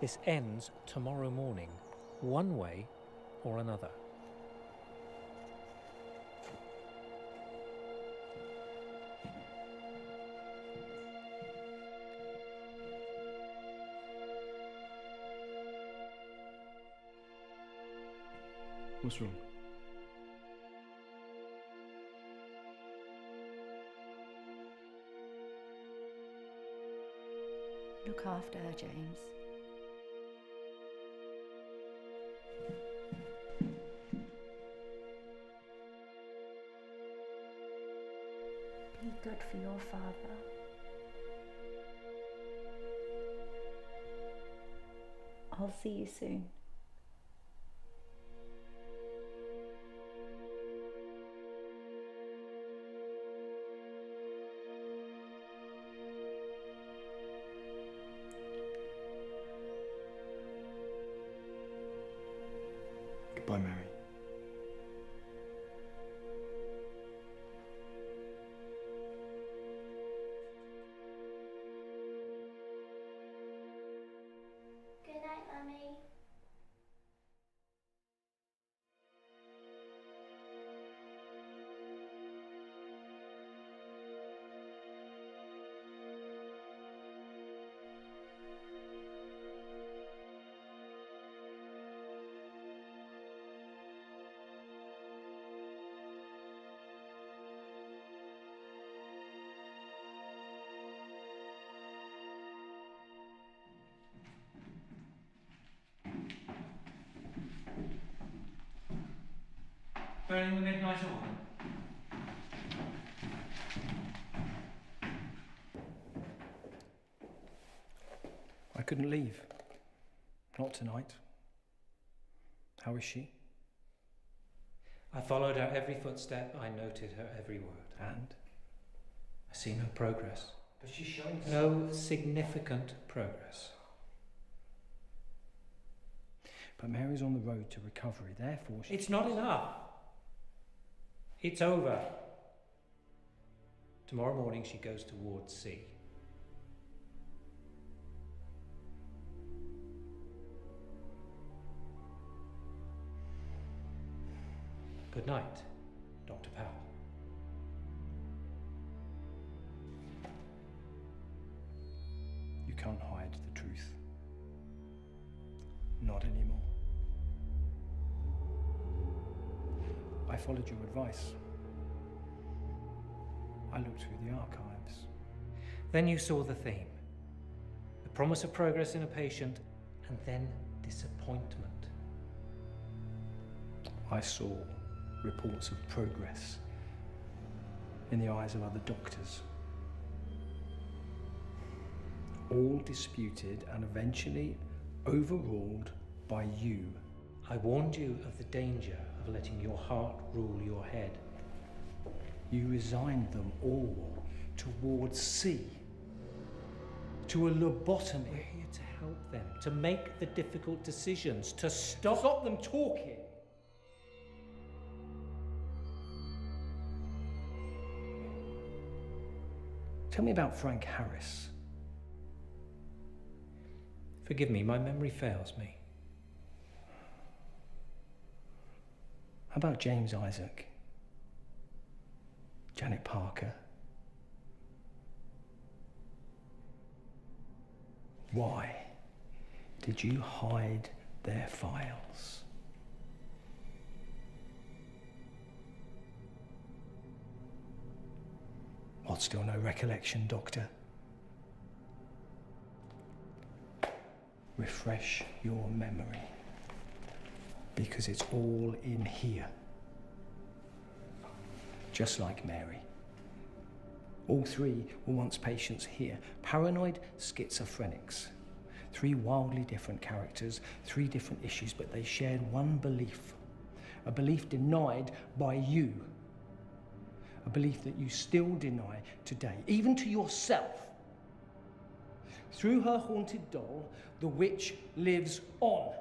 [SPEAKER 4] This ends tomorrow morning, one way or another.
[SPEAKER 10] What's wrong?
[SPEAKER 5] Look after her, James. Be good for your father. I'll see you soon.
[SPEAKER 10] Goodbye, Mary.
[SPEAKER 3] Good night, Mummy.
[SPEAKER 4] Burning the midnight oil.
[SPEAKER 7] I couldn't leave. Not tonight. How is she?
[SPEAKER 4] I followed her every footstep. I noted her every word.
[SPEAKER 7] And?
[SPEAKER 4] I see no progress.
[SPEAKER 7] But she's showing
[SPEAKER 4] No significant progress.
[SPEAKER 7] But Mary's on the road to recovery, therefore she...
[SPEAKER 4] It's not enough. It's over. Tomorrow morning she goes towards C. Good night, Dr. Powell.
[SPEAKER 7] You can't hide the truth. Not anymore. I followed your advice. I looked through the archives.
[SPEAKER 4] Then you saw the theme. The promise of progress in a patient, and then disappointment.
[SPEAKER 7] I saw reports of progress in the eyes of other doctors. All disputed and eventually overruled by you.
[SPEAKER 4] I warned you of the danger of letting your heart rule your head.
[SPEAKER 7] You resigned them all towards C, to a lobotomy.
[SPEAKER 4] We're here to help them, to make the difficult decisions, to stop
[SPEAKER 7] them talking. Tell me about Frank Harris.
[SPEAKER 4] Forgive me, my memory fails me.
[SPEAKER 7] How about James Isaac? Janet Parker? Why did you hide their files? What, still no recollection, Doctor? Refresh your memory, because it's all in here. Just like Mary. All three were once patients here, paranoid schizophrenics. Three wildly different characters, three different issues, but they shared one belief. A belief denied by you. A belief that you still deny today, even to yourself. Through her haunted doll, the witch lives on.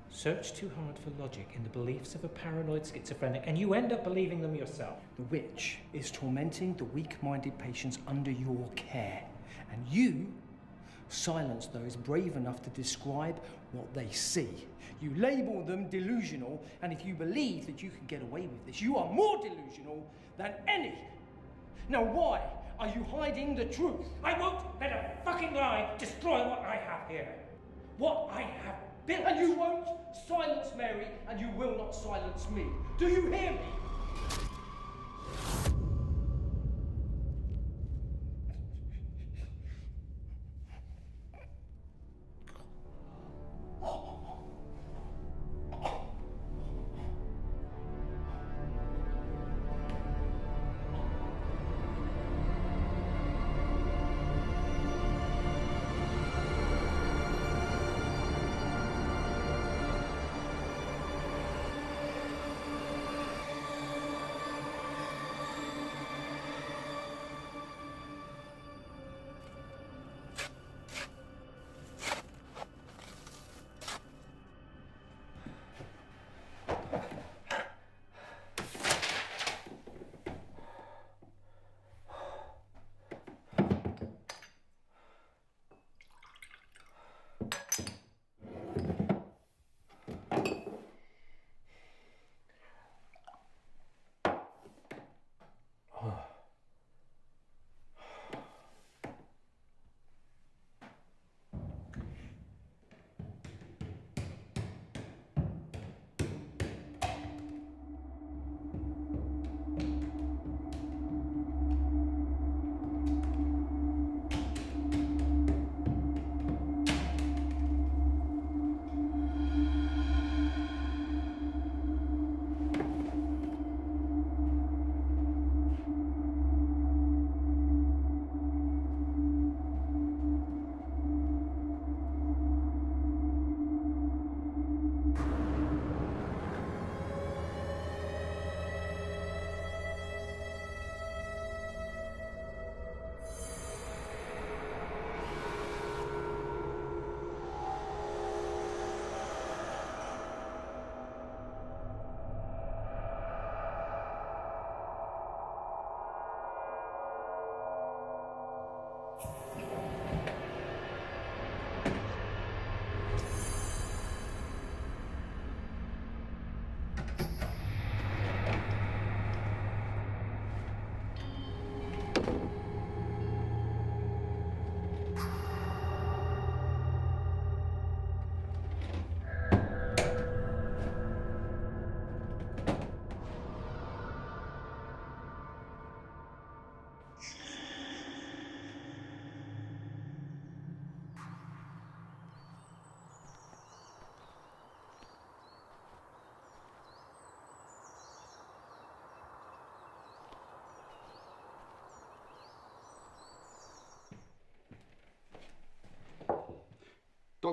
[SPEAKER 4] Search too hard for logic in the beliefs of a paranoid schizophrenic, and you end up believing them yourself.
[SPEAKER 7] The witch is tormenting the weak-minded patients under your care, and you silence those brave enough to describe what they see. You label them delusional, and if you believe that you can get away with this, you are more delusional than any. Now why are you hiding the truth?
[SPEAKER 4] I won't let a fucking lie destroy what I have here. What I have built.
[SPEAKER 7] And you won't silence Mary, and you will not silence me. Do you hear me?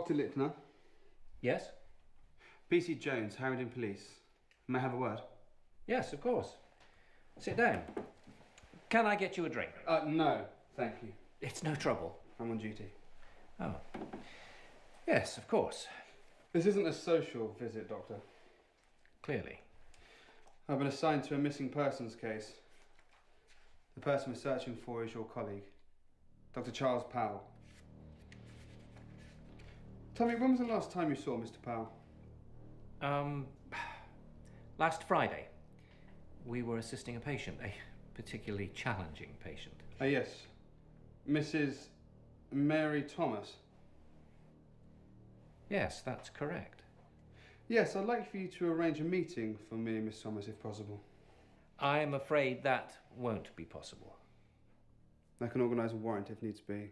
[SPEAKER 11] Dr. Littner.
[SPEAKER 4] Yes?
[SPEAKER 11] PC Jones, Harrington Police. May I have a word?
[SPEAKER 4] Yes, of course. Sit down. Can I get you a drink?
[SPEAKER 11] No, thank you.
[SPEAKER 4] It's no trouble.
[SPEAKER 11] I'm on duty.
[SPEAKER 4] Oh. Yes, of course.
[SPEAKER 11] This isn't a social visit, Doctor.
[SPEAKER 4] Clearly.
[SPEAKER 11] I've been assigned to a missing persons case. The person we're searching for is your colleague, Dr. Charles Powell. Tell me, when was the last time you saw Mr. Powell?
[SPEAKER 4] Last Friday. We were assisting a patient, a particularly challenging patient.
[SPEAKER 11] Yes. Mrs. Mary Thomas.
[SPEAKER 4] Yes, that's correct.
[SPEAKER 11] Yes, I'd like for you to arrange a meeting for me and Miss Thomas, if possible.
[SPEAKER 4] I'm afraid that won't be possible.
[SPEAKER 11] I can organise a warrant if needs be.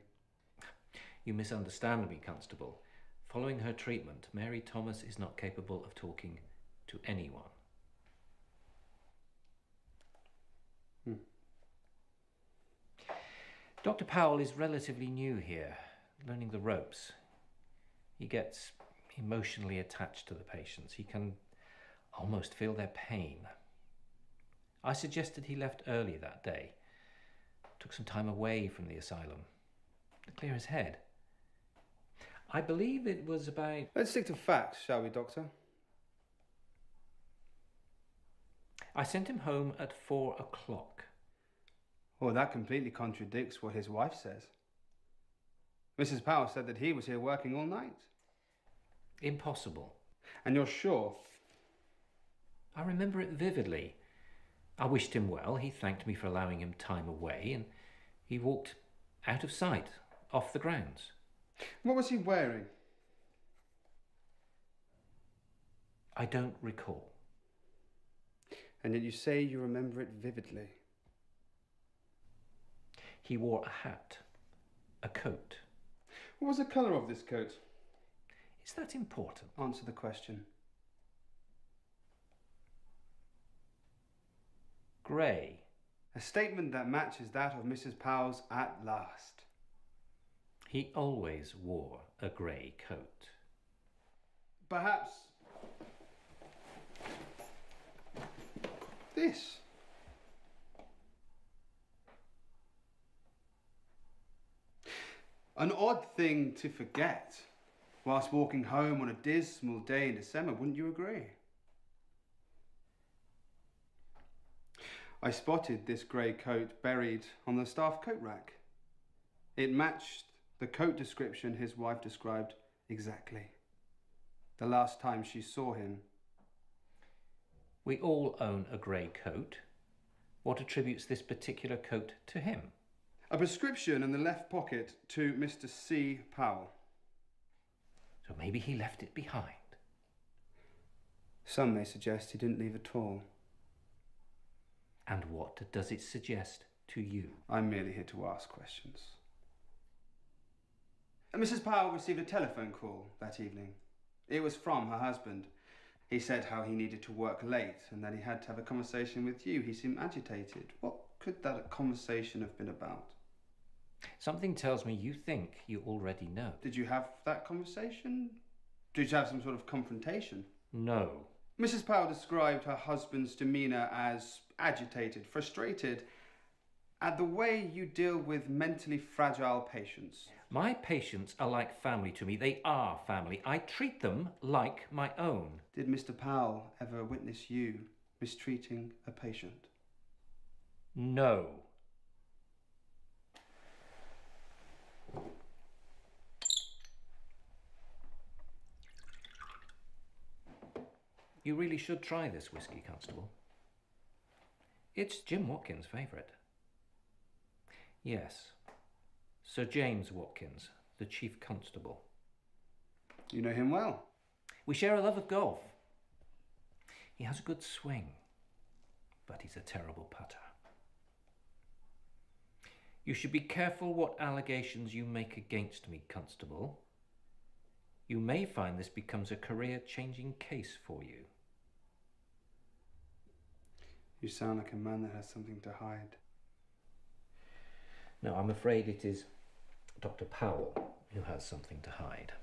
[SPEAKER 4] You misunderstand me, Constable. Following her treatment, Mary Thomas is not capable of talking to anyone. Dr. Powell is relatively new here, learning the ropes. He gets emotionally attached to the patients. He can almost feel their pain. I suggested he left early that day. Took some time away from the asylum to clear his head. I believe it was about...
[SPEAKER 11] Let's stick to facts, shall we, Doctor?
[SPEAKER 4] I sent him home at 4 o'clock.
[SPEAKER 11] Well, that completely contradicts what his wife says. Mrs. Powell said that he was here working all night.
[SPEAKER 4] Impossible.
[SPEAKER 11] And you're sure?
[SPEAKER 4] I remember it vividly. I wished him well. He thanked me for allowing him time away, and he walked out of sight, off the grounds.
[SPEAKER 11] What was he wearing?
[SPEAKER 4] I don't recall.
[SPEAKER 11] And yet you say you remember it vividly.
[SPEAKER 4] He wore a hat, a coat.
[SPEAKER 11] What was the colour of this coat?
[SPEAKER 4] Is that important?
[SPEAKER 11] Answer the question.
[SPEAKER 4] Grey.
[SPEAKER 11] A statement that matches that of Mrs. Powell's at last.
[SPEAKER 4] He always wore a grey coat.
[SPEAKER 11] Perhaps... this. An odd thing to forget whilst walking home on a dismal day in December, wouldn't you agree? I spotted this grey coat buried on the staff coat rack. It matched the coat description his wife described exactly. The last time she saw him.
[SPEAKER 4] We all own a grey coat. What attributes this particular coat to him?
[SPEAKER 11] A prescription in the left pocket to Mr. C. Powell.
[SPEAKER 4] So maybe he left it behind.
[SPEAKER 11] Some may suggest he didn't leave at all.
[SPEAKER 4] And what does it suggest to you?
[SPEAKER 11] I'm merely here to ask questions. Mrs. Powell received a telephone call that evening. It was from her husband. He said how he needed to work late and that he had to have a conversation with you. He seemed agitated. What could that conversation have been about?
[SPEAKER 4] Something tells me you think you already know.
[SPEAKER 11] Did you have that conversation? Did you have some sort of confrontation?
[SPEAKER 4] No.
[SPEAKER 11] Mrs. Powell described her husband's demeanour as agitated, frustrated at the way you deal with mentally fragile patients.
[SPEAKER 4] My patients are like family to me. They are family. I treat them like my own.
[SPEAKER 11] Did Mr. Powell ever witness you mistreating a patient?
[SPEAKER 4] No. You really should try this whiskey, Constable. It's Jim Watkins' favourite. Yes, Sir James Watkins, the Chief Constable.
[SPEAKER 11] You know him well.
[SPEAKER 4] We share a love of golf. He has a good swing, but he's a terrible putter. You should be careful what allegations you make against me, Constable. You may find this becomes a career-changing case for you.
[SPEAKER 11] You sound like a man that has something to hide.
[SPEAKER 4] No, I'm afraid it is Dr. Powell who has something to hide.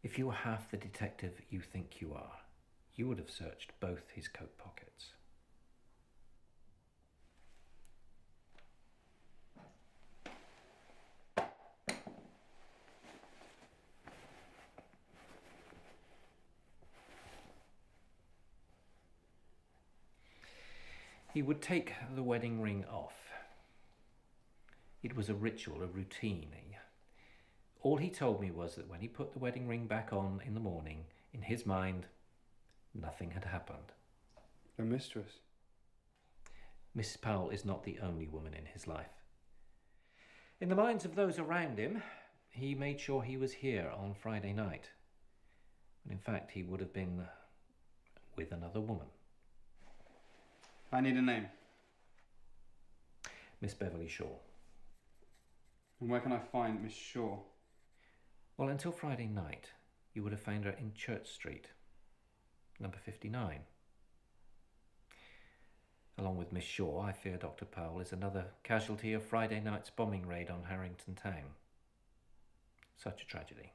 [SPEAKER 4] If you were half the detective you think you are, you would have searched both his coat pockets. He would take the wedding ring off. It was a ritual, a routine. All he told me was that when he put the wedding ring back on in the morning, in his mind, nothing had happened.
[SPEAKER 11] A mistress?
[SPEAKER 4] Mrs. Powell is not the only woman in his life. In the minds of those around him, he made sure he was here on Friday night. And in fact, he would have been with another woman.
[SPEAKER 11] I need a name.
[SPEAKER 4] Miss Beverly Shaw.
[SPEAKER 11] And where can I find Miss Shaw?
[SPEAKER 4] Well, until Friday night, you would have found her in Church Street, number 59. Along with Miss Shaw, I fear Dr. Powell is another casualty of Friday night's bombing raid on Harrington Town. Such a tragedy.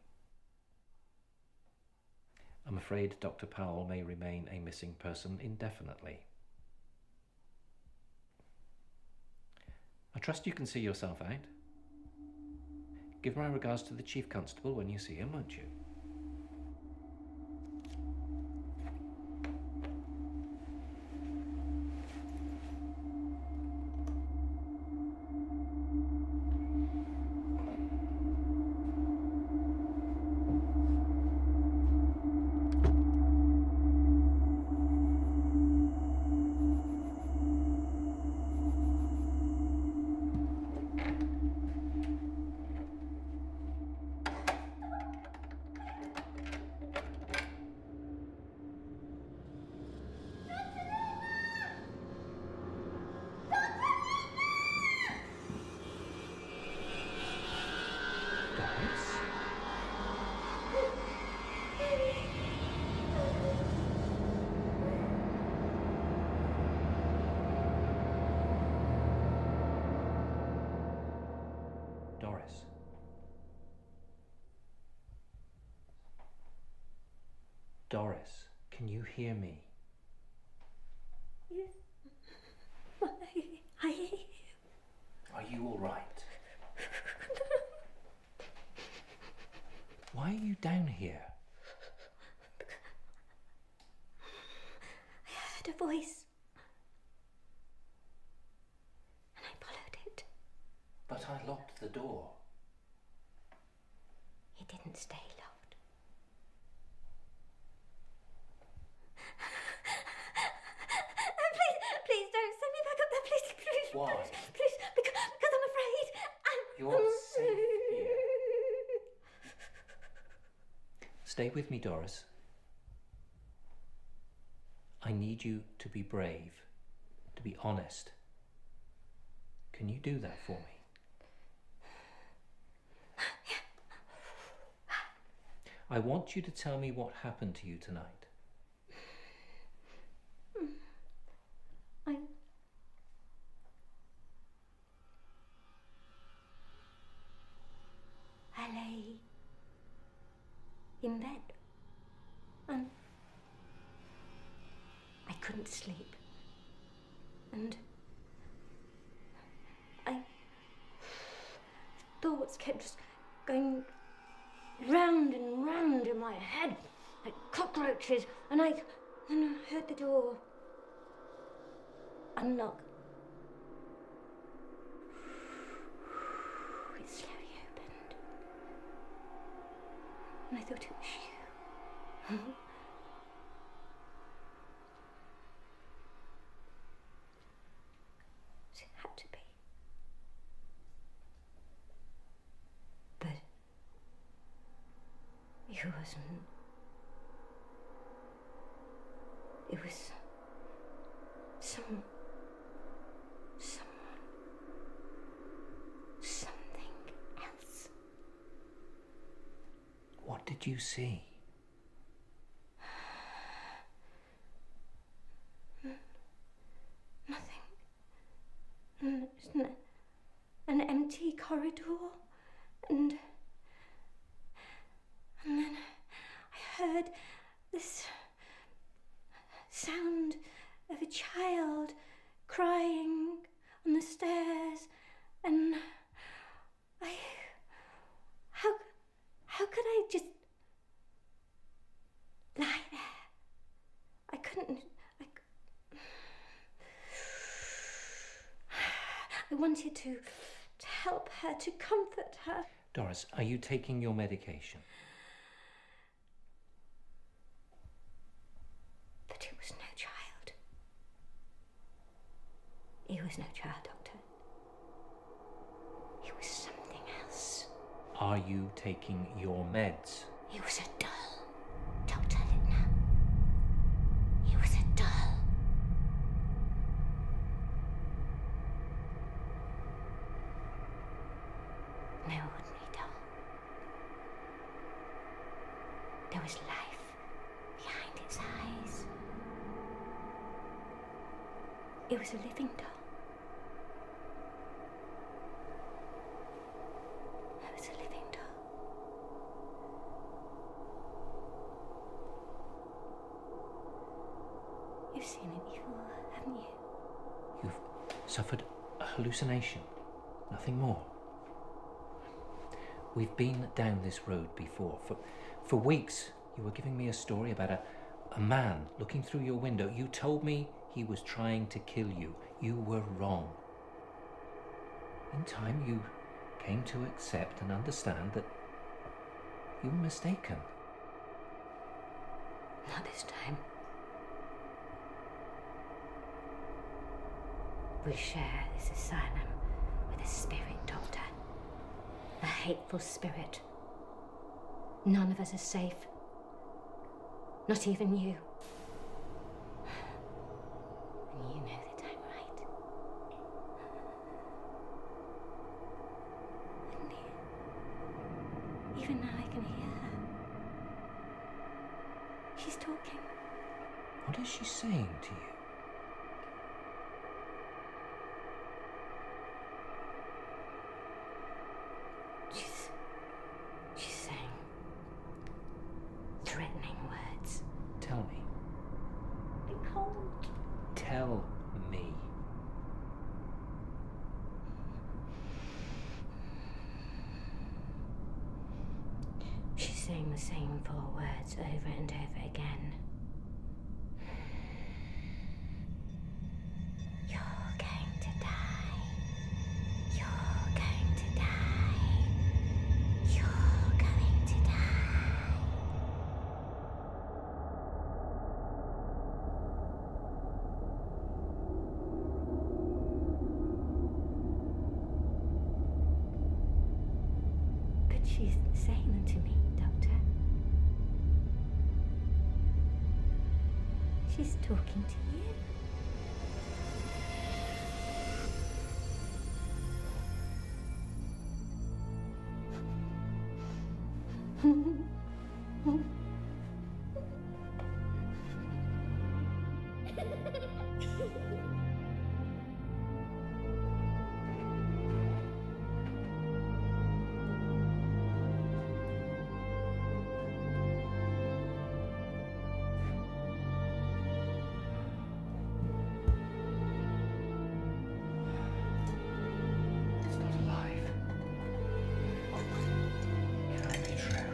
[SPEAKER 4] I'm afraid Dr. Powell may remain a missing person indefinitely. I trust you can see yourself out. Give my regards to the Chief Constable when you see him, won't you? Doris. Doris, can you hear me?
[SPEAKER 3] Yes. I hear you.
[SPEAKER 4] Are you all right? Why are you down here?
[SPEAKER 3] I heard a voice. And I followed it.
[SPEAKER 4] But I locked the door.
[SPEAKER 3] It didn't stay locked. Please don't send me back up there. Please.
[SPEAKER 4] Why?
[SPEAKER 3] Please, because I'm afraid.
[SPEAKER 4] You're safe here. Stay with me, Doris. I need you to be brave, to be honest. Can you do that for me? I want you to tell me what happened to you tonight.
[SPEAKER 3] I lay in bed and I couldn't sleep. And thoughts kept just going round and round in my head like cockroaches, and I heard the door unlock. It slowly opened, and I thought it was you. It had to be. But it wasn't. It was someone, something else.
[SPEAKER 4] What did you see?
[SPEAKER 3] Nothing. Just an empty corridor, and then heard this sound of a child crying on the stairs, and how could I just lie there? I couldn't. I wanted to help her, to comfort her.
[SPEAKER 4] Doris, are you taking your medication?
[SPEAKER 3] But it was no child. It was no child, Doctor. It was something else.
[SPEAKER 4] Are you taking your meds?
[SPEAKER 3] It was a doll, Dr. Littner. It was a doll. No ordinary doll. There was life behind its eyes. It was a living doll. It was a living doll. You've seen it before, haven't you?
[SPEAKER 4] You've suffered a hallucination, nothing more. We've been down this road before. For weeks, you were giving me a story about a man looking through your window. You told me he was trying to kill you. You were wrong. In time, you came to accept and understand that you were mistaken.
[SPEAKER 3] Not this time. We share this asylum with a spirit, Doctor. A hateful spirit. None of us are safe. Not even you. And you know that I'm right. And even now I can hear her. She's talking.
[SPEAKER 4] What is she saying to you?
[SPEAKER 3] She's saying threatening words.
[SPEAKER 4] Tell me.
[SPEAKER 3] I can't.
[SPEAKER 4] Tell me.
[SPEAKER 3] She's saying the same 4 words over and over again. You're going to die. You're going to die. You're going to die. But she's saying them to me, Doctor. She's talking to you.
[SPEAKER 7] It's not alive. It can't be true.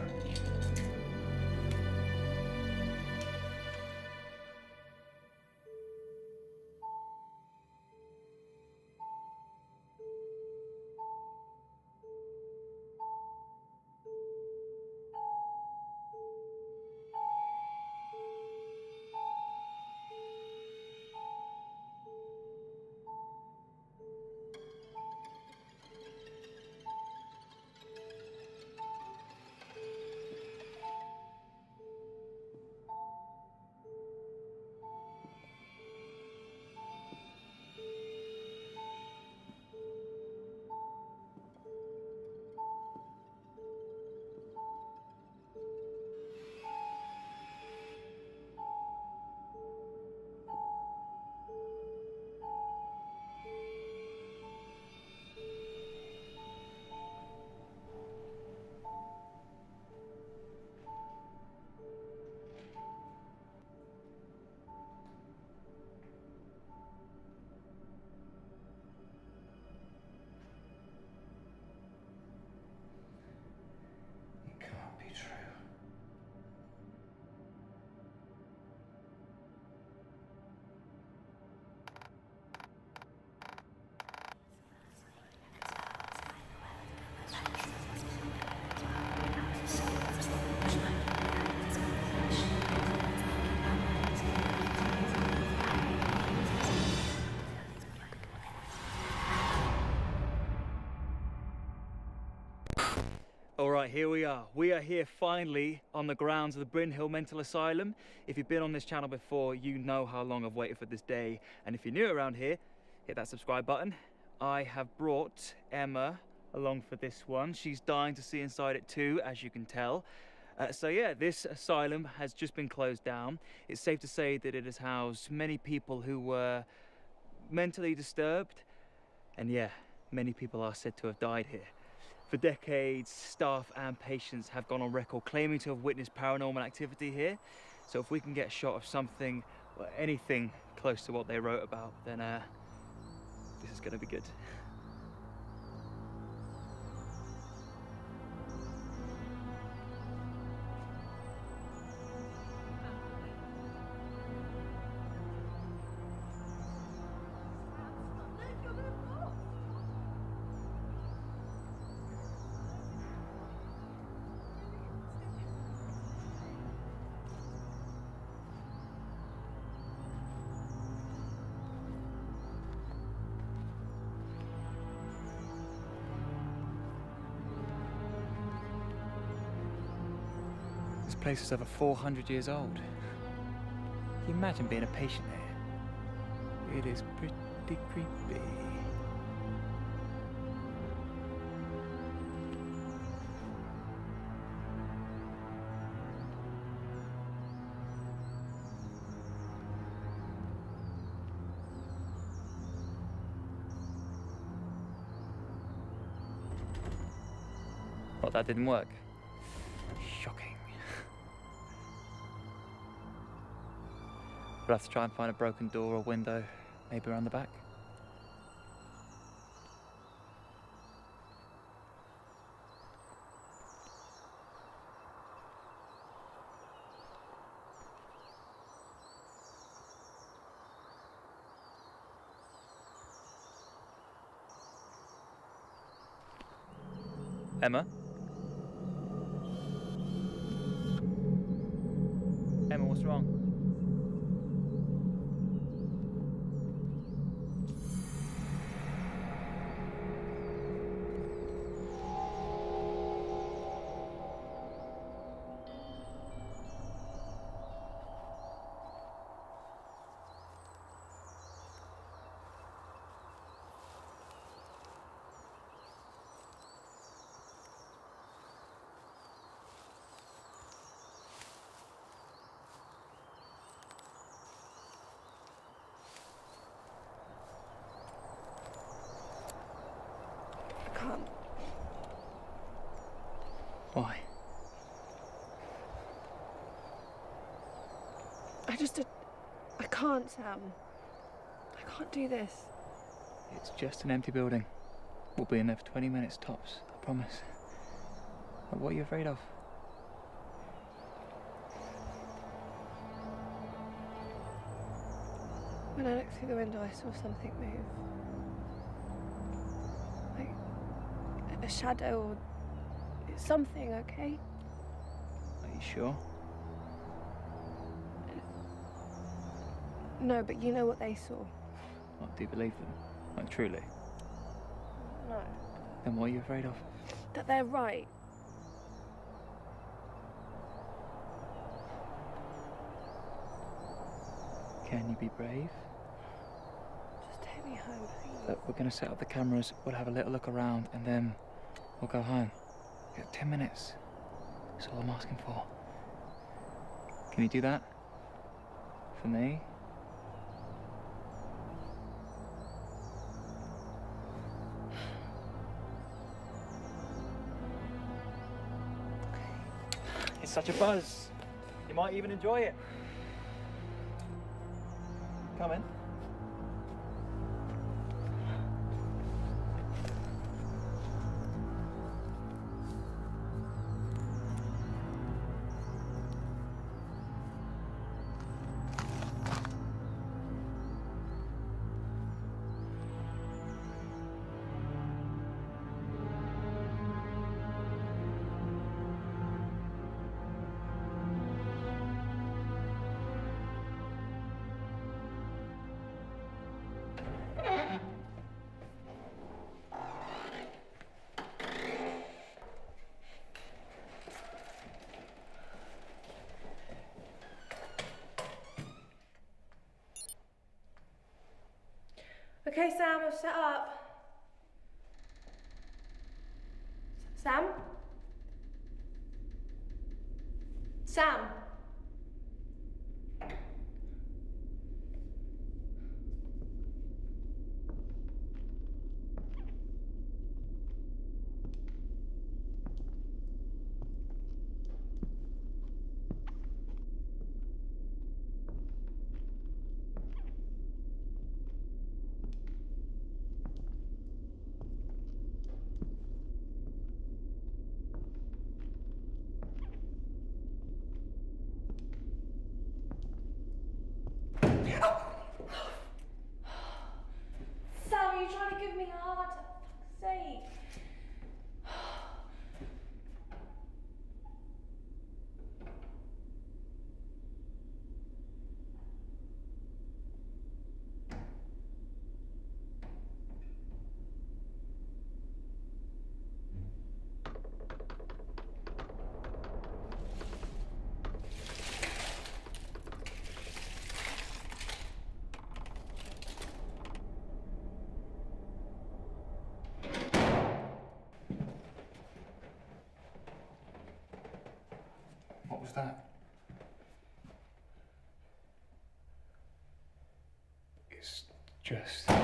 [SPEAKER 12] All right, here we are. We are here finally on the grounds of the Bryn Hill Mental Asylum. If you've been on this channel before, you know how long I've waited for this day. And if you're new around here, hit that subscribe button. I have brought Emma along for this one. She's dying to see inside it too, as you can tell. So yeah, this asylum has just been closed down. It's safe to say that it has housed many people who were mentally disturbed. And yeah, many people are said to have died here. For decades, staff and patients have gone on record claiming to have witnessed paranormal activity here. So if we can get a shot of something, or anything close to what they wrote about, then this is gonna be good. This place is over 400 years old. Can you imagine being a patient here? It is pretty creepy. Well, that didn't work. Shocking. We'll have to try and find a broken door or window, maybe around the back. Emma? Emma, what's wrong? Why?
[SPEAKER 13] I can't, Sam. I can't do this.
[SPEAKER 12] It's just an empty building. We'll be in there for 20 minutes tops, I promise. What are you afraid of?
[SPEAKER 13] When I looked through the window, I saw something move. Like a shadow or something, okay?
[SPEAKER 12] Are you sure?
[SPEAKER 13] No, but you know what they saw.
[SPEAKER 12] What, do you believe them? Like, truly?
[SPEAKER 13] No.
[SPEAKER 12] Then what are you afraid of?
[SPEAKER 13] That they're right.
[SPEAKER 12] Can you be brave?
[SPEAKER 13] Just take me home, please.
[SPEAKER 12] Look, we're going to set up the cameras, we'll have a little look around, and then we'll go home. You have 10 minutes. That's all I'm asking for. Can you do that? For me? It's such a buzz. You might even enjoy it. Come in.
[SPEAKER 13] Okay, Sam, I've set up. Sam? Sam? Sam, are you trying to give me a heart attack? For fuck's sake.
[SPEAKER 11] What was that?
[SPEAKER 10] It's just...
[SPEAKER 13] I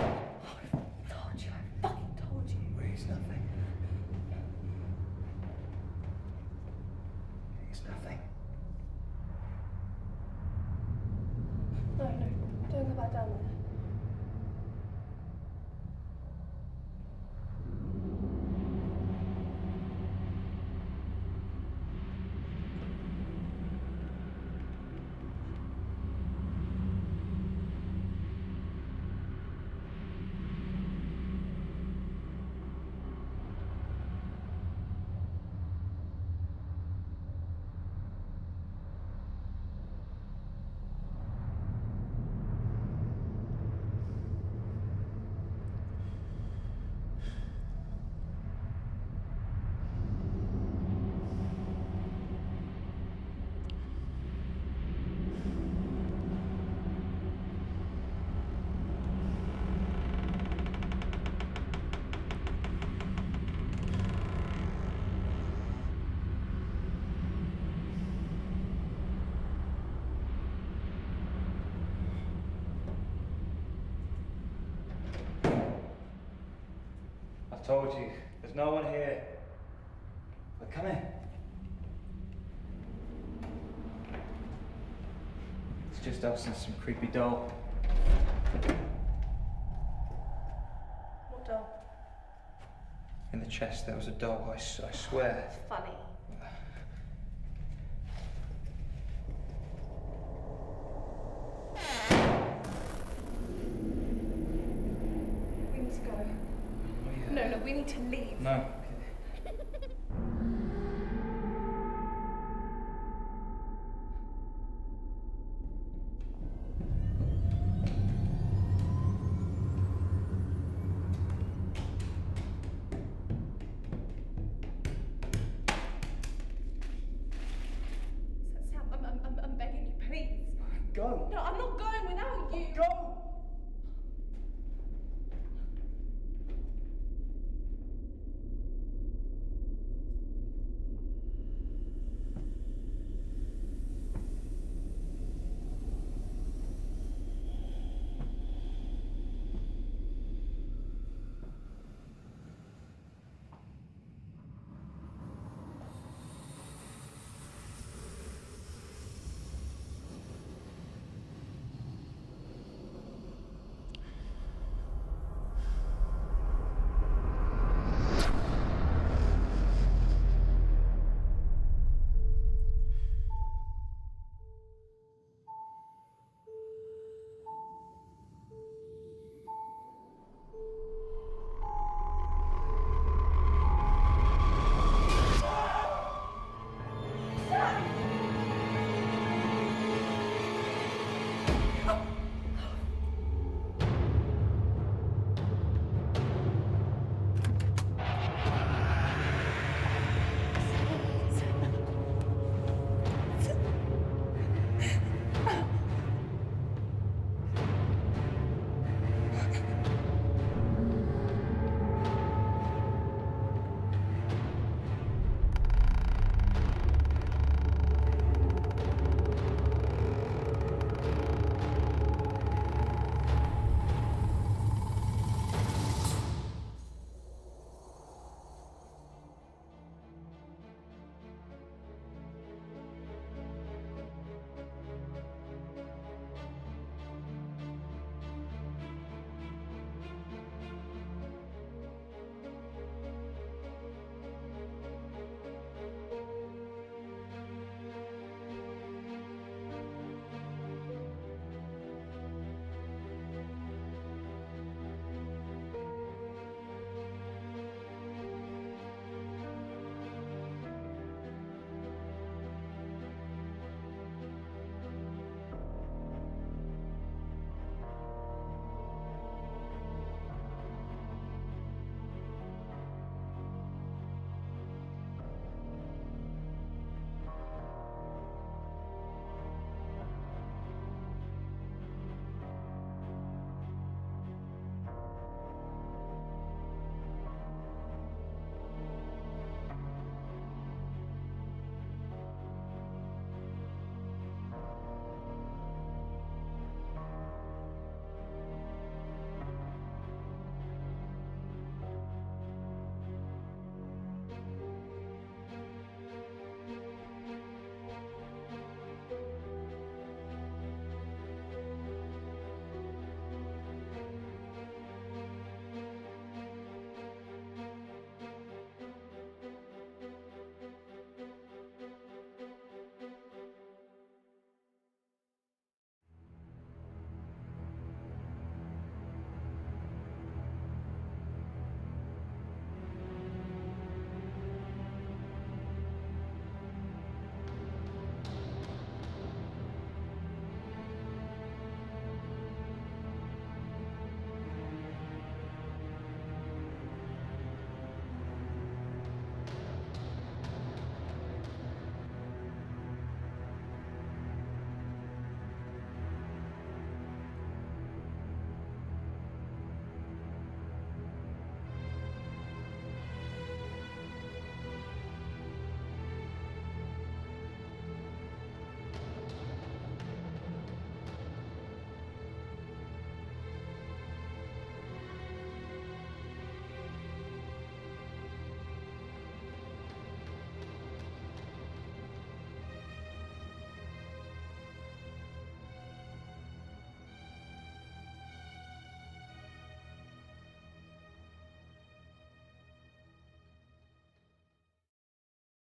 [SPEAKER 13] told you, I fucking told you.
[SPEAKER 10] It's nothing. It's nothing.
[SPEAKER 13] No, don't go back down there.
[SPEAKER 12] I told you, there's no one here. But come in. It's just us and some creepy doll.
[SPEAKER 13] What doll?
[SPEAKER 11] In the chest there was a doll, I swear.
[SPEAKER 13] Funny. We need to go. No, we need to leave.
[SPEAKER 12] No.
[SPEAKER 13] Sam, I'm begging you, please.
[SPEAKER 12] Go.
[SPEAKER 13] No, I'm not going without you.
[SPEAKER 12] Go.